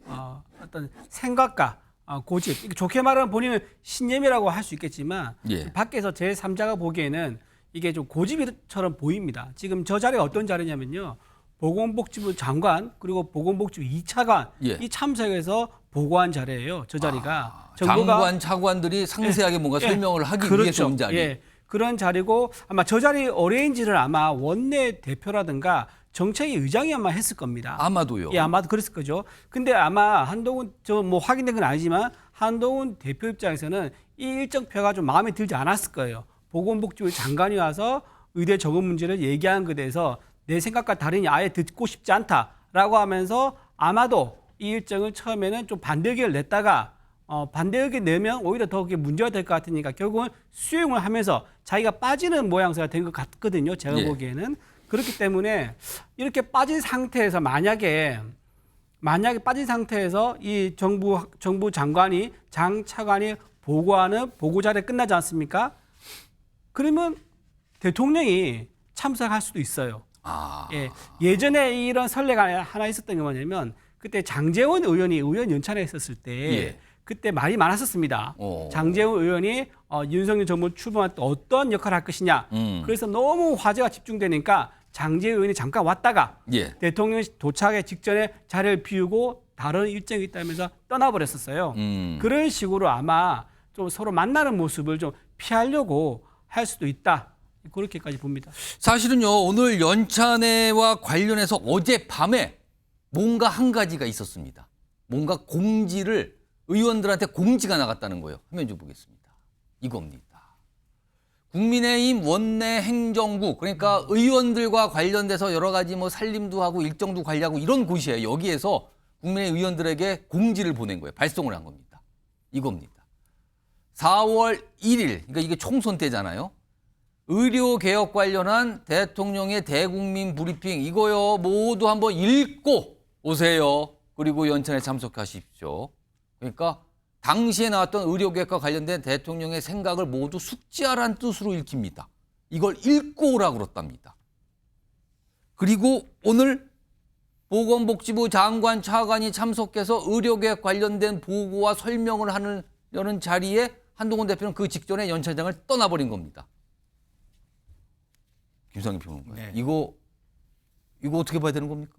어떤 생각과 고집, 이게 좋게 말하면 본인은 신념이라고 할 수 있겠지만 예. 밖에서 제3자가 보기에는 이게 좀 고집처럼 보입니다. 지금 저 자리가 어떤 자리냐면요. 보건복지부 장관 그리고 보건복지부 2차관 예. 이 참석해서 보고한 자리예요. 저 자리가. 장관, 차관들이 상세하게 뭔가 설명을 하기 위해서 온 자리. 예. 그런 자리고 아마 저 자리 어레인지를 아마 원내 대표라든가 정책위 의장이 아마 했을 겁니다. 아마도요. 예, 아마도 그랬을 거죠. 근데 아마 한동훈 뭐 확인된 건 아니지만 한동훈 대표 입장에서는 이 일정표가 좀 마음에 들지 않았을 거예요. 보건복지부 장관이 와서 의대 적응 문제를 얘기한 것에 대해서 내 생각과 다르니 아예 듣고 싶지 않다라고 하면서 아마도 이 일정을 처음에는 좀 반대 의견을 냈다가 반대 의견 내면 오히려 더 그게 문제가 될 것 같으니까 결국은 수용을 하면서 자기가 빠지는 모양새가 된 것 같거든요. 제가 예. 보기에는. 그렇기 때문에 이렇게 빠진 상태에서 만약에 빠진 상태에서 이 정부 장관이 장 차관이 보고하는 보고 자리에 끝나지 않습니까? 그러면 대통령이 참석할 수도 있어요. 예, 예전에 이런 선례가 하나 있었던 게 뭐냐면 그때 장제원 의원이 의원 연찬에 있었을 때 예. 그때 말이 많았었습니다. 장제원 의원이 윤석열 정부 출범할 때 어떤 역할을 할 것이냐. 그래서 너무 화제가 집중되니까 장제원 의원이 잠깐 왔다가 예. 대통령 도착에 직전에 자리를 비우고 다른 일정이 있다면서 떠나버렸었어요. 그런 식으로 아마 좀 서로 만나는 모습을 좀 피하려고 할 수도 있다. 그렇게까지 봅니다. 사실은요, 오늘 연찬회와 관련해서 어젯밤에 뭔가 한 가지가 있었습니다. 뭔가 공지를 의원들한테 공지가 나갔다는 거예요. 화면 좀 보겠습니다. 이겁니다. 국민의힘 원내 행정국, 그러니까 의원들과 관련돼서 여러 가지 뭐 살림도 하고 일정도 관리하고 이런 곳이에요. 여기에서 국민의 의원들에게 공지를 보낸 거예요. 발송을 한 겁니다. 이겁니다. 4월 1일, 그러니까 이게 총선 때잖아요. 의료개혁 관련한 대통령의 대국민 브리핑 이거요 모두 한번 읽고 오세요. 그리고 연찬에 참석하십시오. 그러니까 당시에 나왔던 의료개혁과 관련된 대통령의 생각을 모두 숙지하라는 뜻으로 읽힙니다. 이걸 읽고 오라고 그랬답니다. 그리고 오늘 보건복지부 장관 차관이 참석해서 의료개혁 관련된 보고와 설명을 하려는 자리에 한동훈 대표는 그 직전에 연찬장을 떠나버린 겁니다. 김상희 평론가. 네. 이거 어떻게 봐야 되는 겁니까?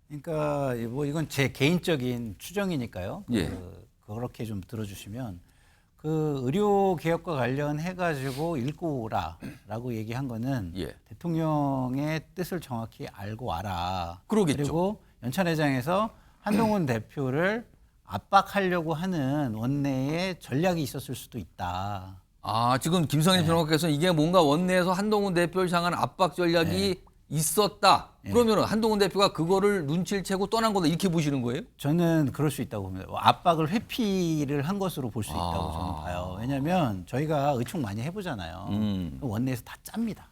그러니까 뭐 이건 제 개인적인 추정이니까요. 예. 그렇게 좀 들어주시면 그 의료 개혁과 관련해 가지고 읽고 오라라고 얘기한 거는 예. 대통령의 뜻을 정확히 알고 와라. 그러겠죠. 그리고 연찬회장에서 한동훈 대표를 압박하려고 하는 원내의 전략이 있었을 수도 있다. 지금 김상일 평론가께서는 이게 뭔가 원내에서 한동훈 대표를 향한 압박 전략이 있었다. 그러면 한동훈 대표가 그거를 눈치를 채고 떠난 거다 이렇게 보시는 거예요? 저는 그럴 수 있다고 봅니다. 압박을 회피를 한 것으로 볼 수 있다고 저는 봐요. 왜냐하면 저희가 의총 많이 해보잖아요. 원내에서 다 짭니다.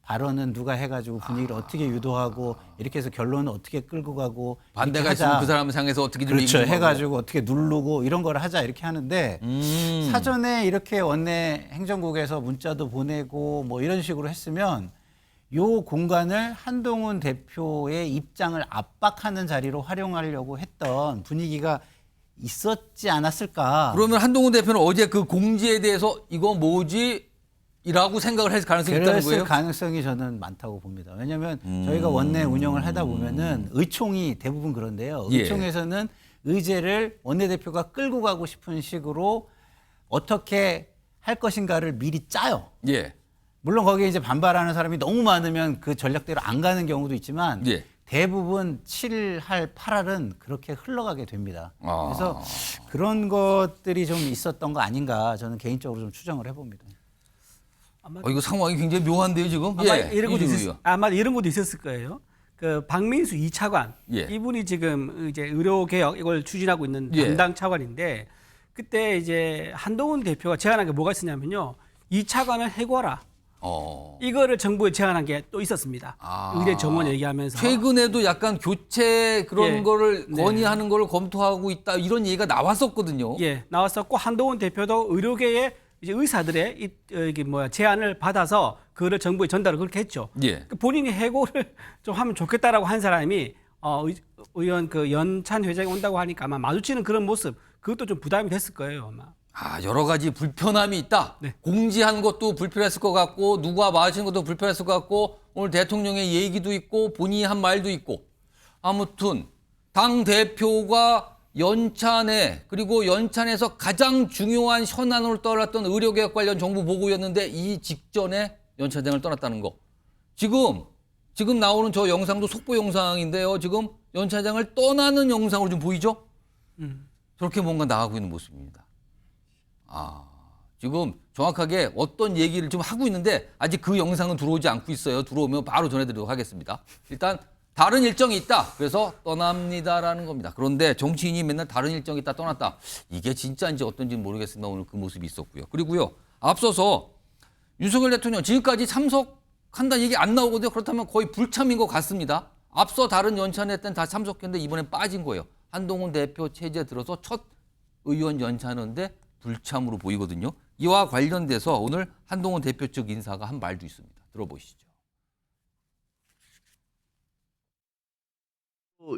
발언은 누가 해가지고 분위기를 어떻게 유도하고 이렇게 해서 결론은 어떻게 끌고 가고 반대가 이렇게 있으면 그 사람을 향해서 어떻게 좀 그렇죠. 얘기를 해가지고 어떻게 누르고 이런 걸 하자 이렇게 하는데 사전에 이렇게 원내 행정국에서 문자도 보내고 뭐 이런 식으로 했으면 요 공간을 한동훈 대표의 입장을 압박하는 자리로 활용하려고 했던 분위기가 있었지 않았을까. 그러면 한동훈 대표는 어제 그 공지에 대해서 이거 뭐지? 이라고 생각을 할 가능성이 있다는 그랬을 거예요? 가능성이 저는 많다고 봅니다. 왜냐하면 저희가 원내 운영을 하다 보면은 의총이 대부분 그런데요. 예. 의총에서는 의제를 원내대표가 끌고 가고 싶은 식으로 어떻게 할 것인가를 미리 짜요. 예. 물론 거기에 이제 반발하는 사람이 너무 많으면 그 전략대로 안 가는 경우도 있지만 예. 대부분 7할, 8할은 그렇게 흘러가게 됩니다. 아. 그래서 그런 것들이 좀 있었던 거 아닌가 저는 개인적으로 좀 추정을 해봅니다. 이거 상황이 굉장히 묘한데요, 지금? 아마 예. 이런 것도 이준우 의원. 아마 이런 것도 있었을 거예요. 그 박민수 2차관 예. 이분이 지금 이제 의료 개혁 이걸 추진하고 있는 예. 담당 차관인데 그때 이제 한동훈 대표가 제안한 게 뭐가 있었냐면요. 2차관을 해고하라. 이거를 정부에 제안한 게 또 있었습니다. 의대 정원 얘기하면서 최근에도 약간 교체 그런 예. 거를 네. 건의하는 거를 검토하고 있다 이런 얘기가 나왔었거든요. 예 나왔었고 한동훈 대표도 의료계의 이제 의사들의 제안을 받아서 그거를 정부에 전달을 그렇게 했죠. 예. 본인이 해고를 좀 하면 좋겠다라고 한 사람이 의원 그 연찬 회장이 온다고 하니까 아마 마주치는 그런 모습 그것도 좀 부담이 됐을 거예요 아마. 여러 가지 불편함이 있다. 네. 공지하는 것도 불편했을 것 같고 누가 마주치는 것도 불편했을 것 같고 오늘 대통령의 얘기도 있고 본인이 한 말도 있고 아무튼 당 대표가 연찬에 그리고 연찬에서 가장 중요한 현안으로 떠올랐던 의료개혁 관련 정부 보고였는데 이 직전에 연찬장을 떠났다는 거. 지금 나오는 저 영상도 속보 영상인데요. 지금 연찬장을 떠나는 영상으로 좀 보이죠? 저렇게 뭔가 나가고 있는 모습입니다. 지금 정확하게 어떤 얘기를 좀 하고 있는데 아직 그 영상은 들어오지 않고 있어요. 들어오면 바로 전해드리도록 하겠습니다. 일단 다른 일정이 있다. 그래서 떠납니다라는 겁니다. 그런데 정치인이 맨날 다른 일정이 있다 떠났다. 이게 진짜인지 어떤지는 모르겠습니다. 오늘 그 모습이 있었고요. 그리고요. 앞서서 윤석열 대통령 지금까지 참석한다는 얘기 안 나오거든요. 그렇다면 거의 불참인 것 같습니다. 앞서 다른 연찬회 때는 다 참석했는데 이번엔 빠진 거예요. 한동훈 대표 체제 들어서 첫 의원 연찬회인데 불참으로 보이거든요. 이와 관련돼서 오늘 한동훈 대표 측 인사가 한 말도 있습니다. 들어보시죠.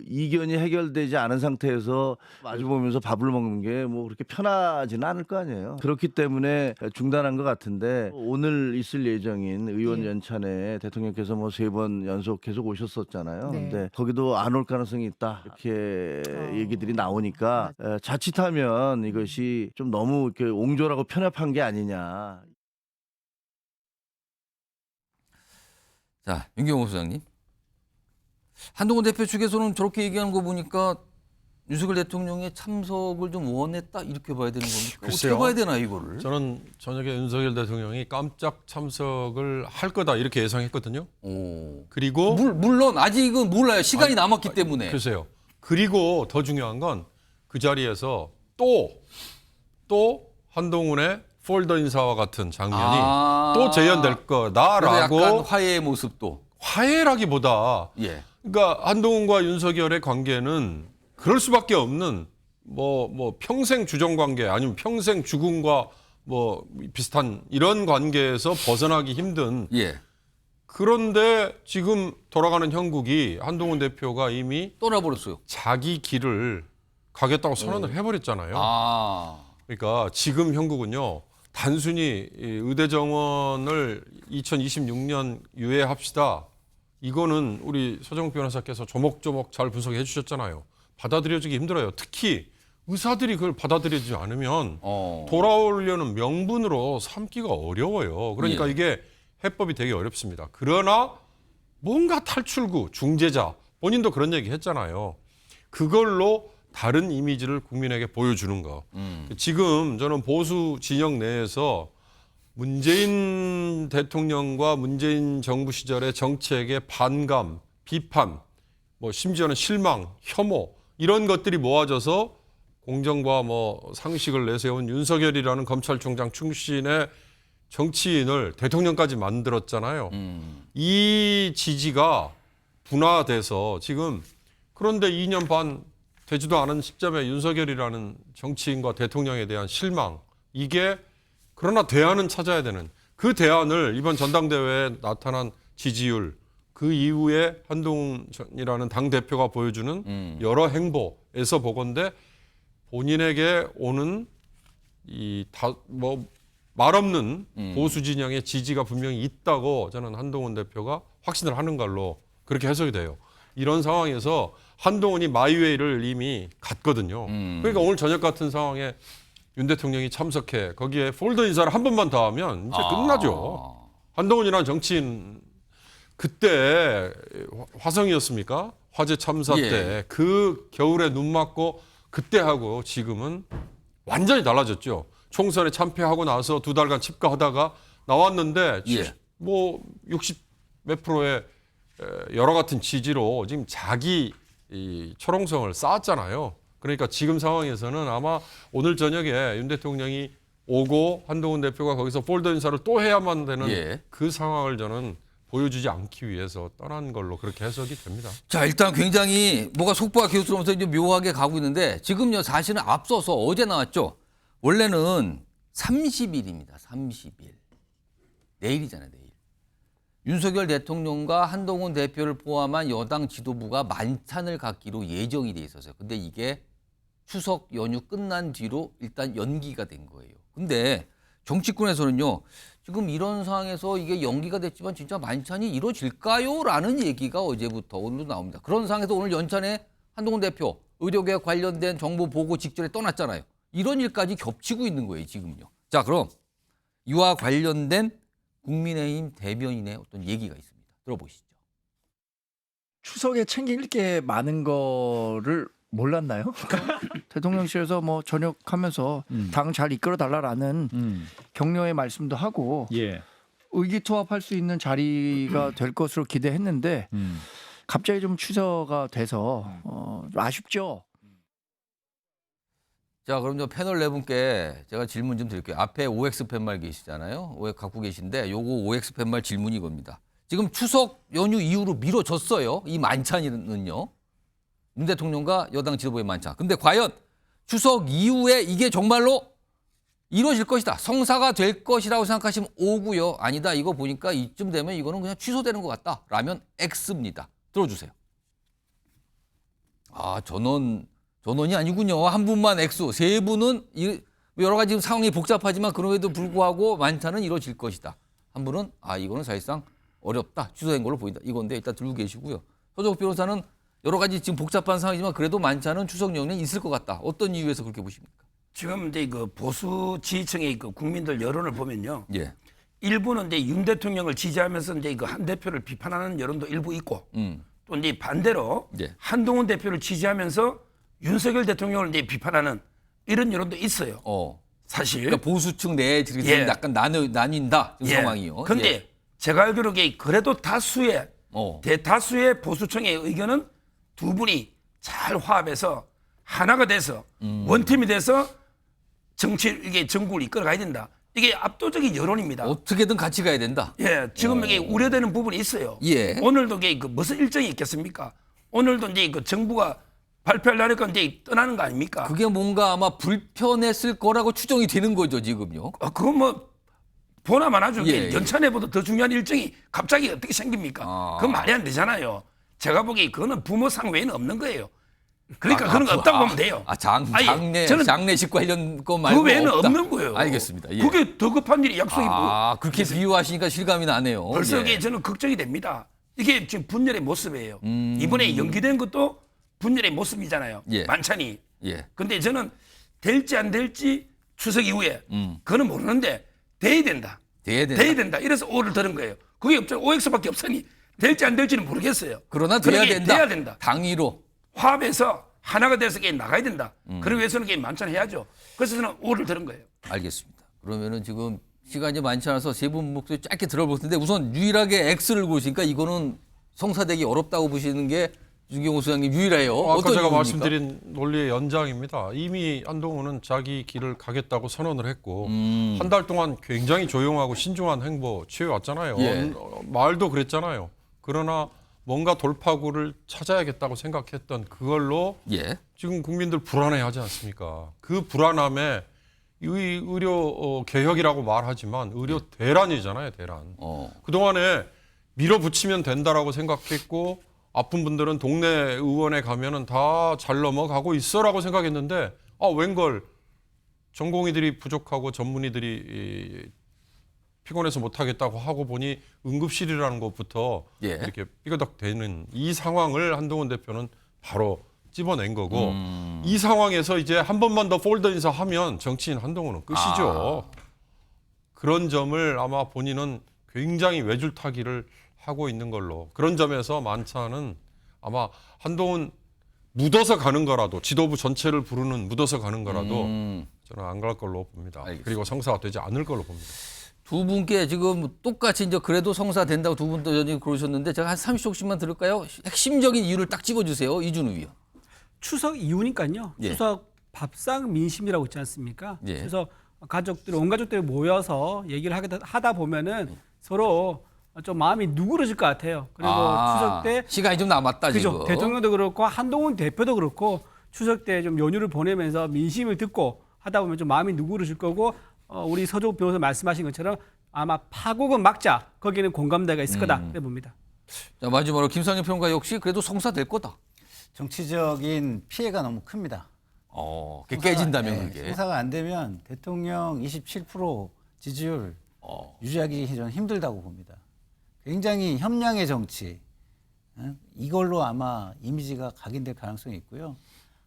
이견이 해결되지 않은 상태에서 마주보면서 밥을 먹는 게 뭐 그렇게 편하지는 않을 거 아니에요. 그렇기 때문에 중단한 것 같은데 오늘 있을 예정인 의원 연찬회에 대통령께서 뭐 3번 연속 계속 오셨었잖아요. 네. 근데 거기도 안 올 가능성이 있다 이렇게 얘기들이 나오니까 자칫하면 이것이 좀 너무 이렇게 옹졸하고 편협한 게 아니냐. 자, 윤경호 소장님. 한동훈 대표 측에서는 저렇게 얘기하는 거 보니까 윤석열 대통령의 참석을 좀 원했다 이렇게 봐야 되는 겁니까? 글쎄요. 어떻게 봐야 되나 이거를? 저는 저녁에 윤석열 대통령이 깜짝 참석을 할 거다 이렇게 예상했거든요. 그리고 물론 아직은 몰라요. 시간이 남았기 때문에. 글쎄요. 그리고 더 중요한 건 그 자리에서 또 한동훈의 폴더 인사와 같은 장면이 또 재현될 거다라고. 약간 화해의 모습도. 화해라기보다 예. 그러니까 한동훈과 윤석열의 관계는 그럴 수밖에 없는 뭐 평생 주정 관계 아니면 평생 죽음과 뭐 비슷한 이런 관계에서 벗어나기 힘든. 예. 그런데 지금 돌아가는 형국이 한동훈 대표가 이미 떠나버렸어요. 자기 길을 가겠다고 선언을 해버렸잖아요. 아. 그러니까 지금 형국은요. 단순히 의대 정원을 2026년 유예합시다. 이거는 우리 서정욱 변호사께서 조목조목 잘 분석해 주셨잖아요. 받아들여지기 힘들어요. 특히 의사들이 그걸 받아들이지 않으면 돌아오려는 명분으로 삼기가 어려워요. 그러니까 예. 이게 해법이 되게 어렵습니다. 그러나 뭔가 탈출구, 중재자, 본인도 그런 얘기 했잖아요. 그걸로 다른 이미지를 국민에게 보여주는 거. 지금 저는 보수 진영 내에서 문재인 대통령과 문재인 정부 시절의 정책의 반감, 비판, 뭐 심지어는 실망, 혐오 이런 것들이 모아져서 공정과 뭐 상식을 내세운 윤석열이라는 검찰총장 출신의 정치인을 대통령까지 만들었잖아요. 이 지지가 분화돼서 지금 그런데 2년 반 되지도 않은 시점에 윤석열이라는 정치인과 대통령에 대한 실망, 이게 그러나 대안은 찾아야 되는, 그 대안을 이번 전당대회에 나타난 지지율, 그 이후에 한동훈이라는 당대표가 보여주는 여러 행보에서 보건대 본인에게 오는 이 말 없는 보수 진영의 지지가 분명히 있다고 저는 한동훈 대표가 확신을 하는 걸로 그렇게 해석이 돼요. 이런 상황에서 한동훈이 마이웨이를 이미 갔거든요. 그러니까 오늘 저녁 같은 상황에 윤 대통령이 참석해 거기에 폴더 인사를 한 번만 더 하면 이제 끝나죠. 한동훈이라는 정치인 그때 화성이었습니까? 화재 참사 때 그 겨울에 눈 맞고 그때 하고 지금은 완전히 달라졌죠. 총선에 참패하고 나서 2달간 집가하다가 나왔는데 뭐 60 몇 프로의 여러 같은 지지로 지금 자기 이 초롱성을 쌓았잖아요. 그러니까 지금 상황에서는 아마 오늘 저녁에 윤 대통령이 오고 한동훈 대표가 거기서 폴더 인사를 또 해야만 되는 그 상황을 저는 보여주지 않기 위해서 떠난 걸로 그렇게 해석이 됩니다. 자, 일단 굉장히 뭐가 속보가 계속 들어오면서 이제 묘하게 가고 있는데 지금요 사실은 앞서서 어제 나왔죠. 원래는 30일입니다. 30일. 내일이잖아요. 내일. 윤석열 대통령과 한동훈 대표를 포함한 여당 지도부가 만찬을 갖기로 예정이 돼 있었어요. 근데 이게 추석 연휴 끝난 뒤로 일단 연기가 된 거예요. 근데 정치권에서는요. 지금 이런 상황에서 이게 연기가 됐지만 진짜 만찬이 이루어질까요? 라는 얘기가 어제부터 오늘도 나옵니다. 그런 상황에서 오늘 연찬에 한동훈 대표 의료개혁 관련된 정보 보고 직전에 떠났잖아요. 이런 일까지 겹치고 있는 거예요, 지금요. 자, 그럼 이와 관련된 국민의힘 대변인의 어떤 얘기가 있습니다. 들어보시죠. 추석에 챙길 게 많은 거를 몰랐나요? 대통령실에서 뭐 전역하면서 당 잘 이끌어 달라라는 격려의 말씀도 하고 의기투합할 수 있는 자리가 될 것으로 기대했는데 갑자기 좀 취소가 돼서 아쉽죠. 자, 그럼 저 패널 네 분께 제가 질문 좀 드릴게요. 앞에 OX 팻말 계시잖아요. OX 갖고 계신데 요거 OX 팻말 질문이 이겁니다. 지금 추석 연휴 이후로 미뤄졌어요. 이 만찬은요. 윤 대통령과 여당 지도부의 만찬. 근데 과연 추석 이후에 이게 정말로 이루어질 것이다. 성사가 될 것이라고 생각하시면 O고요. 아니다. 이거 보니까 이쯤 되면 이거는 그냥 취소되는 것 같다. 라면 X입니다. 들어주세요. 아, 전원이 아니군요. 한 분만 X. 세 분은 여러 가지 지금 상황이 복잡하지만 그럼에도 불구하고 만찬은 이루어질 것이다. 한 분은 이거는 사실상 어렵다. 취소된 걸로 보인다. 이건데 일단 들고 계시고요. 서정욱 변호사는 여러 가지 지금 복잡한 상황이지만 그래도 만찬은 추석 연휴에 있을 것 같다. 어떤 이유에서 그렇게 보십니까? 지금 이제 그 보수 지지층의 그 국민들 여론을 보면요. 일부는 이제 윤 대통령을 지지하면서 이제 그 한 대표를 비판하는 여론도 일부 있고 또 이제 반대로 한동훈 대표를 지지하면서 윤석열 대통령을 이제 비판하는 이런 여론도 있어요. 사실. 그러니까 보수층 내에 지금 약간 나뉜다 상황이요. 그런데 제가 알기로 그래도 대다수의 보수층의 의견은 두 분이 잘 화합해서 하나가 돼서 원팀이 돼서 이게 정국을 이끌어가야 된다. 이게 압도적인 여론입니다. 어떻게든 같이 가야 된다. 지금 이게 우려되는 부분이 있어요. 오늘도 이게 무슨 일정이 있겠습니까? 오늘도 이제 그 정부가 발표하려니까 이제 떠나는 거 아닙니까? 그게 뭔가 아마 불편했을 거라고 추정이 되는 거죠, 지금요. 그건 뭐 보나만 하죠. 연찬회보다 더 중요한 일정이 갑자기 어떻게 생깁니까? 그건 말이 안 되잖아요. 제가 보기에 그거는 부모상 외에는 없는 거예요. 그러니까 그런 거 없다고 보면 돼요. 장례식 관련 거 말고 그 외에는 없다. 없는 거예요. 알겠습니다. 그게 더 급한 일이 약속이 그렇게 비유하시니까 실감이 나네요. 벌써 이게 저는 걱정이 됩니다. 이게 지금 분열의 모습이에요. 이번에 연기된 것도 분열의 모습이잖아요. 만찬이. 근데 저는 될지 안 될지 추석 이후에 그거는 모르는데 돼야 된다. 돼야 된다. 이래서 O를 들은 거예요. 그게 OX밖에 없으니 될지 안 될지는 모르겠어요. 그러나 돼야 된다. 당위로. 화합해서 하나가 돼서 게임 나가야 된다. 그러기 위해서는 게임 만찬해야죠. 그래서 저는 O를 들은 거예요. 알겠습니다. 그러면은 지금 시간이 많지 않아서 세 분 목소리 짧게 들어볼 텐데 우선 유일하게 X를 고르시니까 이거는 성사되기 어렵다고 보시는 게 윤경호 소장님 유일해요. 아까 어떤 제가 이유입니까? 말씀드린 논리의 연장입니다. 이미 한동훈은 자기 길을 가겠다고 선언을 했고 한 달 동안 굉장히 조용하고 신중한 행보 취해왔잖아요. 예. 말도 그랬잖아요. 그러나 뭔가 돌파구를 찾아야겠다고 생각했던 그걸로 예. 지금 국민들 불안해하지 않습니까? 그 불안함에 이 의료 개혁이라고 말하지만 의료 대란이잖아요, 대란. 그동안에 밀어붙이면 된다라고 생각했고 아픈 분들은 동네 의원에 가면은 다 잘 넘어가고 있어라고 생각했는데 웬걸 전공의들이 부족하고 전문의들이 피곤해서 못하겠다고 하고 보니 응급실이라는 것부터 예. 이렇게 삐그덕대는 이 상황을 한동훈 대표는 바로 찝어낸 거고 이 상황에서 이제 한 번만 더 폴더 인사하면 정치인 한동훈은 끝이죠. 그런 점을 아마 본인은 굉장히 외줄타기를 하고 있는 걸로 그런 점에서 만찬은 아마 한동훈 묻어서 가는 거라도 지도부 전체를 부르는 묻어서 가는 거라도 저는 안 갈 걸로 봅니다. 알겠습니다. 그리고 성사가 되지 않을 걸로 봅니다. 두 분께 지금 똑같이 이제 그래도 성사 된다고 두 분도 여전히 그러셨는데 제가 한 30초씩만 들을까요? 핵심적인 이유를 딱 집어주세요. 이준우 위원. 추석 이후니까요. 예. 추석 밥상 민심이라고 있지 않습니까? 예. 그래서 온 가족들이 모여서 얘기를 하다 보면은 서로 좀 마음이 누그러질 것 같아요. 그리고 추석 때 시간이 좀 남았다 그죠. 지금. 대통령도 그렇고 한동훈 대표도 그렇고 추석 때 좀 연휴를 보내면서 민심을 듣고 하다 보면 좀 마음이 누그러질 거고 우리 서조 변호사 말씀하신 것처럼 아마 파국은 막자 거기는 공감대가 있을 거다 그래 봅니다. 자, 마지막으로 김상현 평론가 역시 그래도 성사될 거다. 정치적인 피해가 너무 큽니다. 그게 깨진다면 그게. 성사가 안 되면 대통령 27% 지지율 유지하기 좀 힘들다고 봅니다. 굉장히 협량의 정치 이걸로 아마 이미지가 각인될 가능성이 있고요.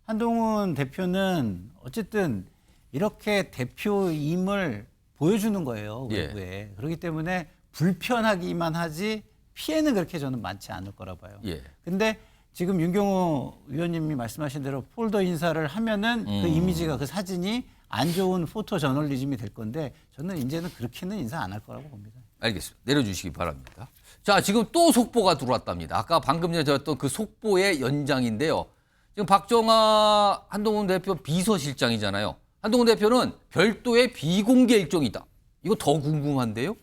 한동훈 대표는 어쨌든 이렇게 대표임을 보여주는 거예요. 외부에. 그렇기 때문에 불편하기만 하지 피해는 그렇게 저는 많지 않을 거라 봐요. 근데 지금 윤경호 위원님이 말씀하신 대로 폴더 인사를 하면은 그 이미지가 그 사진이 안 좋은 포토 저널리즘이 될 건데 저는 이제는 그렇게는 인사 안 할 거라고 봅니다. 알겠습니다. 내려주시기 바랍니다. 자, 지금 또 속보가 들어왔답니다. 아까 방금 전에 들었던 그 속보의 연장인데요. 지금 박정아 한동훈 대표 비서실장이잖아요. 한동훈 대표는 별도의 비공개 일정이 있다. 이거 더 궁금한데요.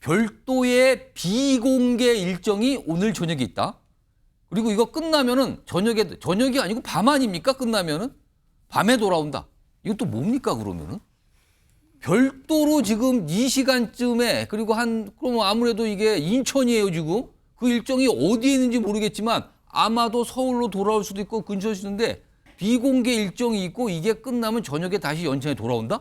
별도의 비공개 일정이 오늘 저녁에 있다. 그리고 이거 끝나면은 저녁이 아니고 밤 아닙니까? 끝나면은 밤에 돌아온다. 이건 또 뭡니까 그러면은? 별도로 지금 이 시간쯤에 그리고 그럼 아무래도 이게 인천이에요 지금. 그 일정이 어디에 있는지 모르겠지만 아마도 서울로 돌아올 수도 있고 근처일 수도 있는데 비공개 일정이 있고 이게 끝나면 저녁에 다시 연천에 돌아온다?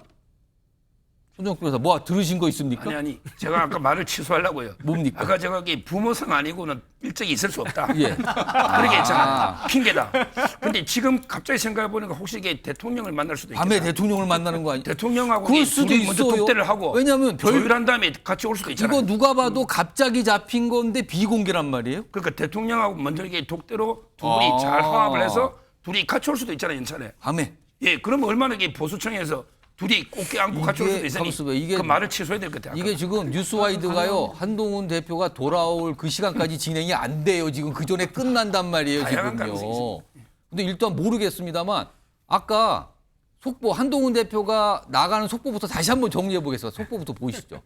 손정욱 변호사 뭐 들으신 거 있습니까? 아니 제가 아까 말을 취소하려고요. 뭡니까? 아까 제가 부모상 아니고는 일정이 있을 수 없다. 예. 그렇게 했잖아. 핑계다. 근데 지금 갑자기 생각해 보니까 혹시 이게 대통령을 만날 수도 있겠다. 밤에 대통령을 만나는 거 아니에요? 대통령하고 그럴 수도 둘이 먼저 있어요. 독대를 하고 왜냐하면 조율한 다음에 같이 올 수도 있잖아요. 이거 누가 봐도 갑자기 잡힌 건데 비공개란 말이에요? 그러니까 대통령하고 먼저 이게 독대로 두 분이 잘 화합을 해서 둘이 같이 올 수도 있잖아요, 연찬에. 밤에. 예, 그러면 얼마나 이게 보수청에서 둘이 꼭 안고 같이 올 수도 있으니 그 말을 취소해야 될 것 같아요. 이게 지금 뉴스와이드가요. 한동훈 대표가 돌아올 그 시간까지 진행이 안 돼요. 지금 그 전에 끝난단 말이에요. 지금요. 근데 일단 모르겠습니다만 아까 속보 한동훈 대표가 나가는 속보부터 다시 한번 정리해 보겠습니다. 속보부터 보이시죠.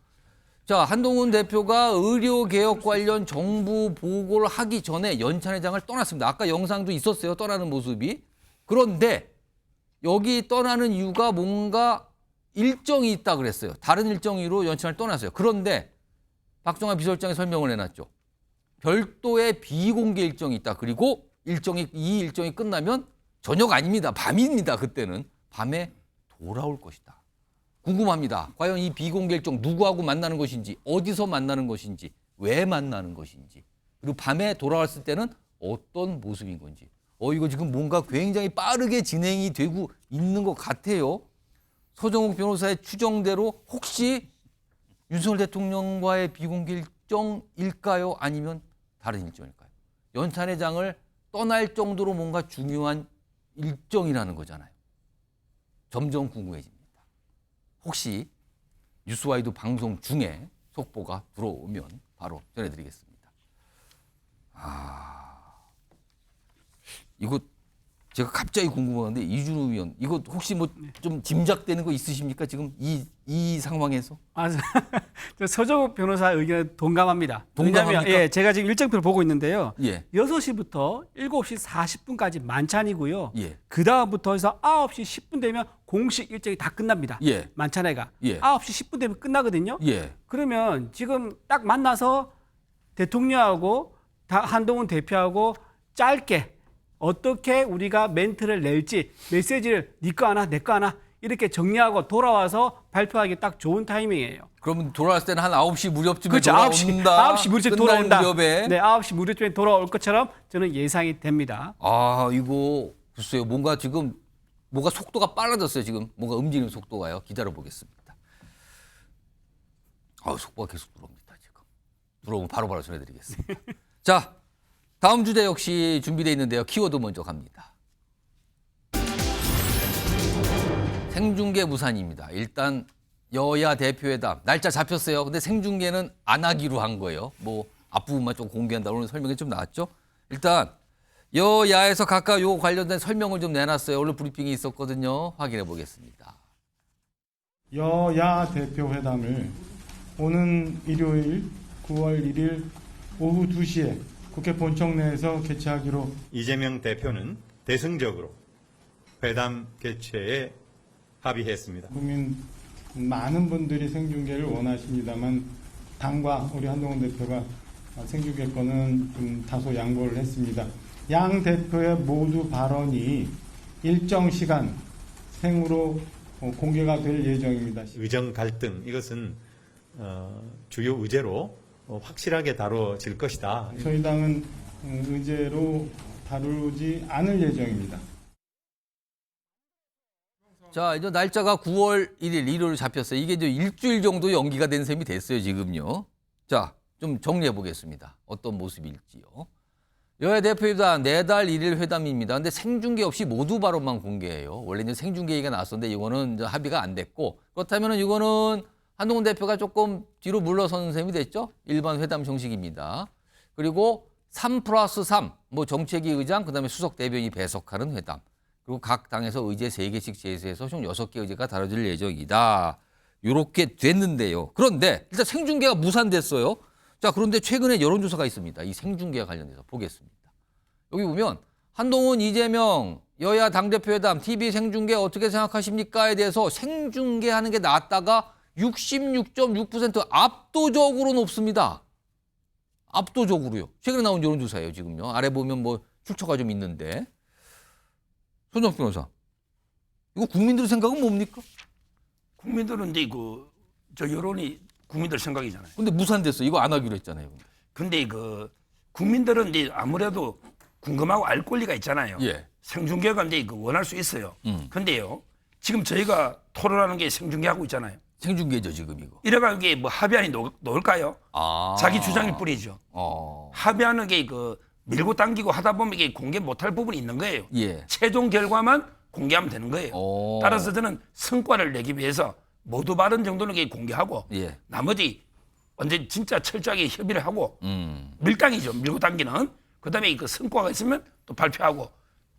자, 한동훈 대표가 의료개혁 관련 정부 보고를 하기 전에 연찬회장을 떠났습니다. 아까 영상도 있었어요. 떠나는 모습이. 그런데 여기 떠나는 이유가 뭔가 일정이 있다 그랬어요. 다른 일정으로 연찬을 떠났어요. 그런데 박정아 비서실장이 설명을 해놨죠. 별도의 비공개 일정이 있다. 그리고 이 일정이 끝나면 저녁 아닙니다. 밤입니다. 그때는 밤에 돌아올 것이다. 궁금합니다. 과연 이 비공개 일정 누구하고 만나는 것인지, 어디서 만나는 것인지, 왜 만나는 것인지, 그리고 밤에 돌아왔을 때는 어떤 모습인 건지. 이거 지금 뭔가 굉장히 빠르게 진행이 되고 있는 것 같아요. 서정욱 변호사의 추정대로 혹시 윤석열 대통령과의 비공개 일정일까요? 아니면 다른 일정일까요? 연찬회장을 떠날 정도로 뭔가 중요한 일정이라는 거잖아요. 점점 궁금해집니다. 혹시 뉴스와이드 방송 중에 속보가 들어오면 바로 전해드리겠습니다. 이거 제가 갑자기 궁금한데 이준우 위원 이거 혹시 뭐 좀 짐작되는 거 있으십니까? 지금 이 상황에서? 아, 저 서정욱 변호사 의견에 동감합니다. 동감합니까? 왜냐하면 예, 제가 지금 일정표를 보고 있는데요. 예. 6시부터 7시 40분까지 만찬이고요. 예. 그 다음부터 해서 9시 10분 되면 공식 일정이 다 끝납니다. 예. 만찬회가. 예. 9시 10분 되면 끝나거든요. 예. 그러면 지금 딱 만나서 대통령하고 한동훈 대표하고 짧게 어떻게 우리가 멘트를 낼지 메시지를 네 거 하나 내 거 하나 이렇게 정리하고 돌아와서 발표하기 딱 좋은 타이밍이에요. 그러면 돌아왔을 때는 한 9시 무렵쯤에 그렇죠. 돌아온다. 9시 무렵쯤에 끝날 돌아온다. 무렵에. 네, 9시 무렵쯤에 돌아올 것처럼 저는 예상이 됩니다. 아, 이거 글쎄요. 뭔가 지금 뭔가 속도가 빨라졌어요. 지금 뭔가 움직이는 속도가요. 기다려 보겠습니다. 아, 속도가 계속 들어옵니다. 지금. 들어오면 바로바로 전해드리겠습니다. 자, 다음 주제 역시 준비되어 있는데요. 키워드 먼저 갑니다. 생중계 무산입니다. 일단 여야 대표회담 날짜 잡혔어요. 근데 생중계는 안 하기로 한 거예요. 뭐 앞부분만 좀 공개한다고 오늘 설명이 좀 나왔죠. 일단 여야에서 각각 요 관련된 설명을 좀 내놨어요. 오늘 브리핑이 있었거든요. 확인해 보겠습니다. 여야 대표회담을 오는 일요일 9월 1일 오후 2시에 국회 본청 내에서 개최하기로 이재명 대표는 대승적으로 회담 개최에 합의했습니다. 국민 많은 분들이 생중계를 원하십니다만 당과 우리 한동훈 대표가 생중계권은 좀 다소 양보를 했습니다. 양 대표의 모두 발언이 일정 시간 생으로 공개가 될 예정입니다. 의정 갈등 이것은 주요 의제로 확실하게 다뤄질 것이다. 저희 당은 의제로 다루지 않을 예정입니다. 자, 이제 날짜가 9월 1일 일요일 잡혔어요. 이게 이제 일주일 정도 연기가 된 셈이 됐어요, 지금요. 자, 좀 정리해 보겠습니다. 어떤 모습일지요. 여야 대표회담 4달 1일 회담입니다. 근데 생중계 없이 모두 발언만 공개해요. 원래 이제 생중계 얘기가 나왔었는데 이거는 이제 합의가 안 됐고 그렇다면은 이거는 한동훈 대표가 조금 뒤로 물러서는 셈이 됐죠. 일반 회담 형식입니다. 그리고 3+3, 뭐 정책위 의장, 그다음에 수석 대변인이 배석하는 회담. 그리고 각 당에서 의제 3개씩 제시해서 총 6개 의제가 다뤄질 예정이다. 이렇게 됐는데요. 그런데 일단 생중계가 무산됐어요. 자, 그런데 최근에 여론조사가 있습니다. 이 생중계와 관련해서 보겠습니다. 여기 보면 한동훈, 이재명, 여야 당대표회담, TV 생중계 어떻게 생각하십니까?에 대해서 생중계하는 게 낫다가 66.6% 압도적으로 높습니다. 압도적으로요. 최근에 나온 여론조사예요, 지금요. 아래 보면 뭐 출처가 좀 있는데. 손정욱 변호사, 이거 국민들 생각은 뭡니까? 국민들은 이제 저 여론이 국민들 생각이잖아요. 근데 무산됐어. 이거 안 하기로 했잖아요. 근데 국민들은 이제 아무래도 궁금하고 알 권리가 있잖아요. 예. 생중계가 이제 원할 수 있어요. 근데요, 지금 저희가 토론하는 게 생중계하고 있잖아요. 생중계죠, 지금 이거. 이래가 이게 뭐 합의안이 나올까요? 아. 자기 주장일 뿐이죠. 합의하는 게 밀고 당기고 하다 보면 이게 공개 못할 부분이 있는 거예요. 예. 최종 결과만 공개하면 되는 거예요. 따라서 저는 성과를 내기 위해서 모두 발언 정도는 이게 공개하고 예. 나머지 완전 진짜 철저하게 협의를 하고 밀당이죠. 밀고 당기는. 그다음에 그 성과가 있으면 또 발표하고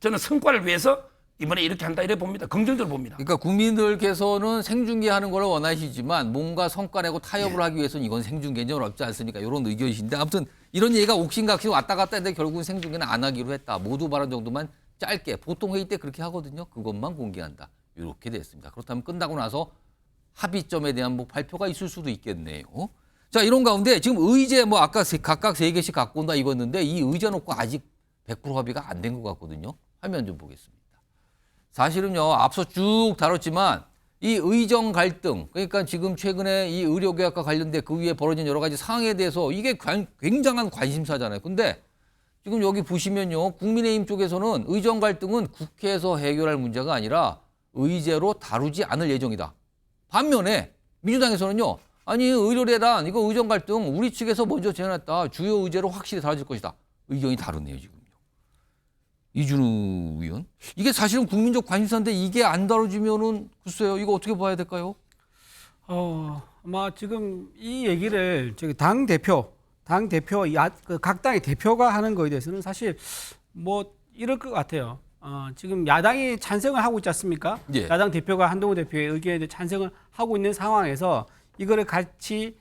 저는 성과를 위해서 이번에 이렇게 한다 이래 봅니다. 긍정적으로 봅니다. 그러니까 국민들께서는 생중계하는 걸 원하시지만 뭔가 성과 내고 타협을 하기 위해서는 이건 생중계는 어렵지 않습니까? 이런 의견이신데 아무튼 이런 얘기가 옥신각신 왔다 갔다 했는데 결국은 생중계는 안 하기로 했다. 모두 발언 정도만 짧게 보통 회의 때 그렇게 하거든요. 그것만 공개한다. 이렇게 됐습니다. 그렇다면 끝나고 나서 합의점에 대한 뭐 발표가 있을 수도 있겠네요. 자, 이런 가운데 지금 의제 뭐 아까 각각 3개씩 갖고 온다 이거였는데 이 의제 놓고 아직 100% 합의가 안 된 것 같거든요. 화면 좀 보겠습니다. 사실은요, 앞서 쭉 다뤘지만 이 의정 갈등, 그러니까 지금 최근에 이 의료개혁과 관련된 그 위에 벌어진 여러 가지 상황에 대해서 이게 굉장한 관심사잖아요. 근데 지금 여기 보시면요, 국민의힘 쪽에서는 의정 갈등은 국회에서 해결할 문제가 아니라 의제로 다루지 않을 예정이다. 반면에 민주당에서는요, 아니 의료대란 이거 의정 갈등 우리 측에서 먼저 제안했다. 주요 의제로 확실히 다뤄질 것이다. 의견이 다르네요, 지금. 이준우 의원. 이게 사실은 국민적 관심사인데 이게 안 다뤄지면은 글쎄요, 이거 어떻게 봐야 될까요? 아마 지금 이 얘기를 저기 각 당의 대표가 하는 거에 대해서는 사실 뭐 이럴 것 같아요. 지금 야당이 찬성을 하고 있지 않습니까? 예. 야당 대표가 한동훈 대표의 의견에 대해 찬성을 하고 있는 상황에서 이거를 같이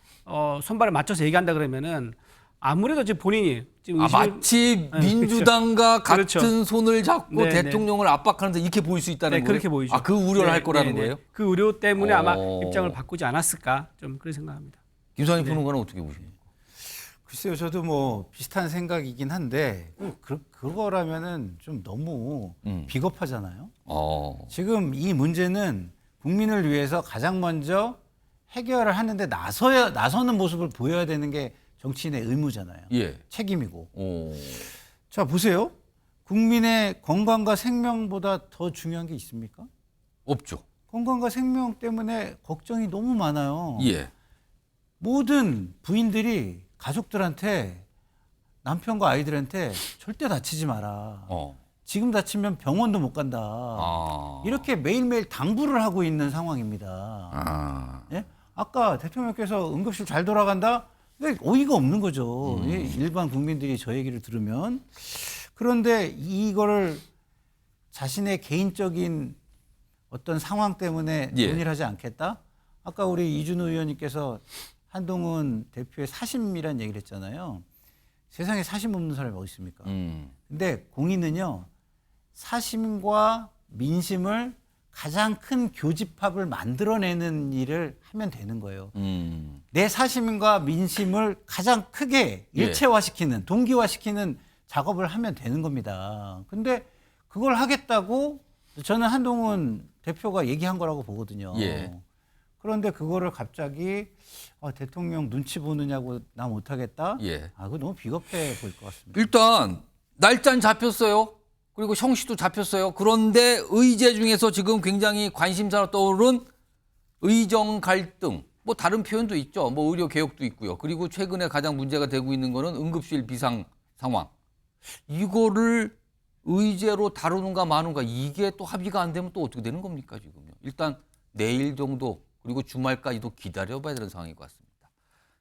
손발을 맞춰서 얘기한다 그러면은 아무래도 지금 본인이 지금 마치 네, 민주당과 그렇죠. 같은 손을 잡고 네, 대통령을 압박하는데 이렇게 보일 수 있다는 네, 거예요? 그렇게 보이죠. 그 우려를 네, 할 거라는 네, 네. 거예요? 그 우려 때문에 아마 입장을 바꾸지 않았을까 좀 그렇게 생각합니다. 김상희 평론가는 어떻게 보십니까? 글쎄요, 저도 뭐 비슷한 생각이긴 한데 그거라면은 좀 너무 비겁하잖아요. 지금 이 문제는 국민을 위해서 가장 먼저 해결을 하는데 나서는 모습을 보여야 되는 게 정치인의 의무잖아요. 예. 책임이고. 자, 보세요. 국민의 건강과 생명보다 더 중요한 게 있습니까? 없죠. 건강과 생명 때문에 걱정이 너무 많아요. 예. 모든 부인들이 가족들한테 남편과 아이들한테 절대 다치지 마라. 지금 다치면 병원도 못 간다. 이렇게 매일매일 당부를 하고 있는 상황입니다. 예? 아까 대통령께서 응급실 잘 돌아간다? 어이가 없는 거죠. 일반 국민들이 저 얘기를 들으면. 그런데 이거를 자신의 개인적인 어떤 상황 때문에 논의를 하지 않겠다? 아까 우리 이준우 의원님께서 한동훈 대표의 사심이란 얘기를 했잖아요. 세상에 사심 없는 사람이 어디 있습니까? 근데 공인은요, 사심과 민심을 가장 큰 교집합을 만들어내는 일을 하면 되는 거예요. 내 사심과 민심을 가장 크게 일체화시키는, 동기화시키는 작업을 하면 되는 겁니다. 근데 그걸 하겠다고 저는 한동훈 대표가 얘기한 거라고 보거든요. 그런데 그거를 갑자기 대통령 눈치 보느냐고 나 못하겠다? 그거 너무 비겁해 보일 것 같습니다. 일단 날짜는 잡혔어요. 그리고 형식도 잡혔어요. 그런데 의제 중에서 지금 굉장히 관심사로 떠오른 의정 갈등, 뭐 다른 표현도 있죠. 뭐 의료 개혁도 있고요. 그리고 최근에 가장 문제가 되고 있는 거는 응급실 비상 상황. 이거를 의제로 다루는가 마는가, 이게 또 합의가 안 되면 또 어떻게 되는 겁니까 지금요? 일단 내일 정도 그리고 주말까지도 기다려봐야 되는 상황인 것 같습니다.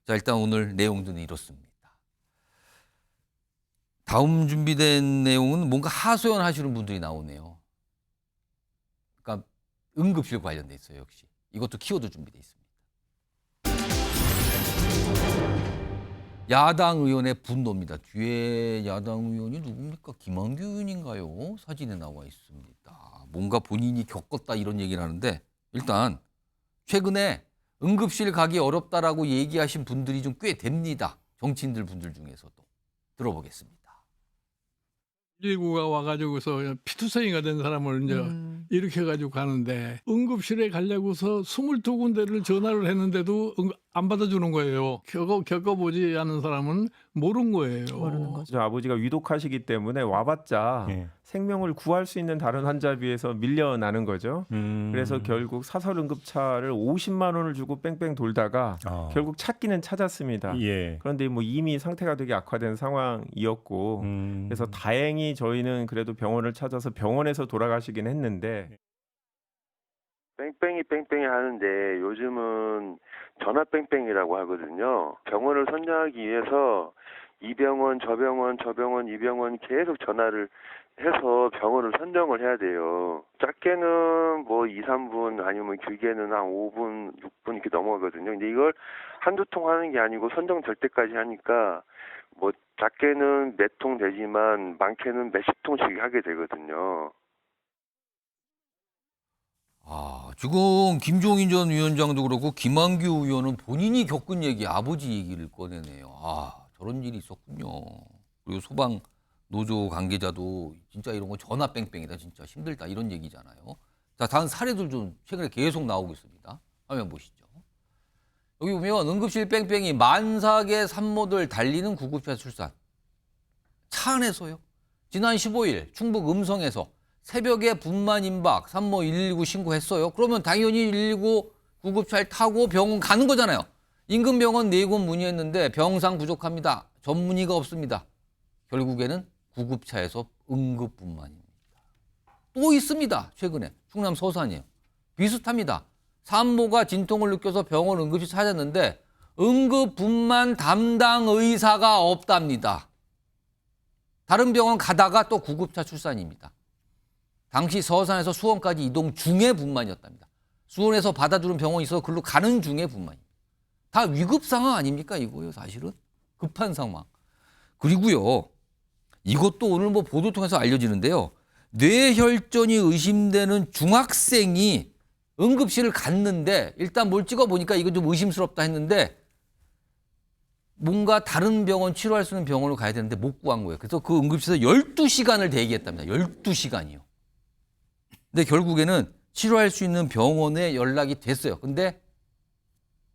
자, 일단 오늘 내용들은 이렇습니다. 다음 준비된 내용은 뭔가 하소연하시는 분들이 나오네요. 그러니까 응급실 관련돼 있어요, 역시. 이것도 키워드 준비돼 있습니다. 야당 의원의 분노입니다. 뒤에 야당 의원이 누굽니까? 김한규 의원인가요? 사진에 나와 있습니다. 뭔가 본인이 겪었다 이런 얘기를 하는데, 일단 최근에 응급실 가기 어렵다라고 얘기하신 분들이 좀 꽤 됩니다. 정치인들 분들 중에서도. 들어보겠습니다. 119가 와가지고서 피투성이가 된 사람을 이제 이렇게 해가지고 가는데 응급실에 가려고서 22군데를 전화를 했는데도 안 받아주는 거예요. 겪어보지 않은 사람은 모르는 거예요. 아버지가 위독하시기 때문에 와봤자 생명을 구할 수 있는 다른 환자에 비해서 밀려나는 거죠. 그래서 결국 사설 응급차를 50만 원을 주고 뺑뺑 돌다가 결국 찾기는 찾았습니다. 그런데 뭐 이미 상태가 되게 악화된 상황이었고 그래서 다행히 저희는 그래도 병원을 찾아서 병원에서 돌아가시긴 했는데 뺑뺑이 하는데 요즘은 전화 뺑뺑이라고 하거든요. 병원을 선정하기 위해서 이 병원, 저 병원, 이 병원 계속 전화를 해서 병원을 선정을 해야 돼요. 짧게는 뭐 2, 3분 아니면 길게는 한 5분, 6분 이렇게 넘어가거든요. 근데 이걸 한두 통 하는 게 아니고 선정될 때까지 하니까 뭐 작게는 몇 통 되지만 많게는 몇십 통씩 하게 되거든요. 지금 김종인 전 위원장도 그렇고 김한규 의원은 본인이 겪은 얘기, 아버지 얘기를 꺼내네요. 저런 일이 있었군요. 그리고 소방 노조 관계자도 진짜 이런 거 전화 뺑뺑이다, 진짜 힘들다 이런 얘기잖아요. 자, 다른 사례들 좀 최근에 계속 나오고 있습니다. 화면 보시죠. 여기 보면 응급실 뺑뺑이 만삭의 산모들 달리는 구급차 출산. 차 안에서요. 지난 15일 충북 음성에서 새벽에 분만 임박 산모 119 신고했어요. 그러면 당연히 119 구급차를 타고 병원 가는 거잖아요. 인근 병원 4곳 문의했는데 병상 부족합니다. 전문의가 없습니다. 결국에는 구급차에서 응급분만입니다. 또 있습니다. 최근에 충남 서산이에요. 비슷합니다. 산모가 진통을 느껴서 병원 응급실 찾았는데 응급분만 담당 의사가 없답니다. 다른 병원 가다가 또 구급차 출산입니다. 당시 서산에서 수원까지 이동 중에 분만이었답니다. 수원에서 받아주는 병원이 있어 글로 가는 중에 분만입니다. 다 위급 상황 아닙니까 이거요 사실은? 급한 상황. 그리고요. 이것도 오늘 뭐 보도 통해서 알려지는데요. 뇌혈전이 의심되는 중학생이 응급실을 갔는데 일단 뭘 찍어보니까 이거 좀 의심스럽다 했는데 뭔가 다른 병원 치료할 수 있는 병원으로 가야 되는데 못 구한 거예요. 그래서 그 응급실에서 12시간을 대기했답니다. 12시간이요. 근데 결국에는 치료할 수 있는 병원에 연락이 됐어요. 근데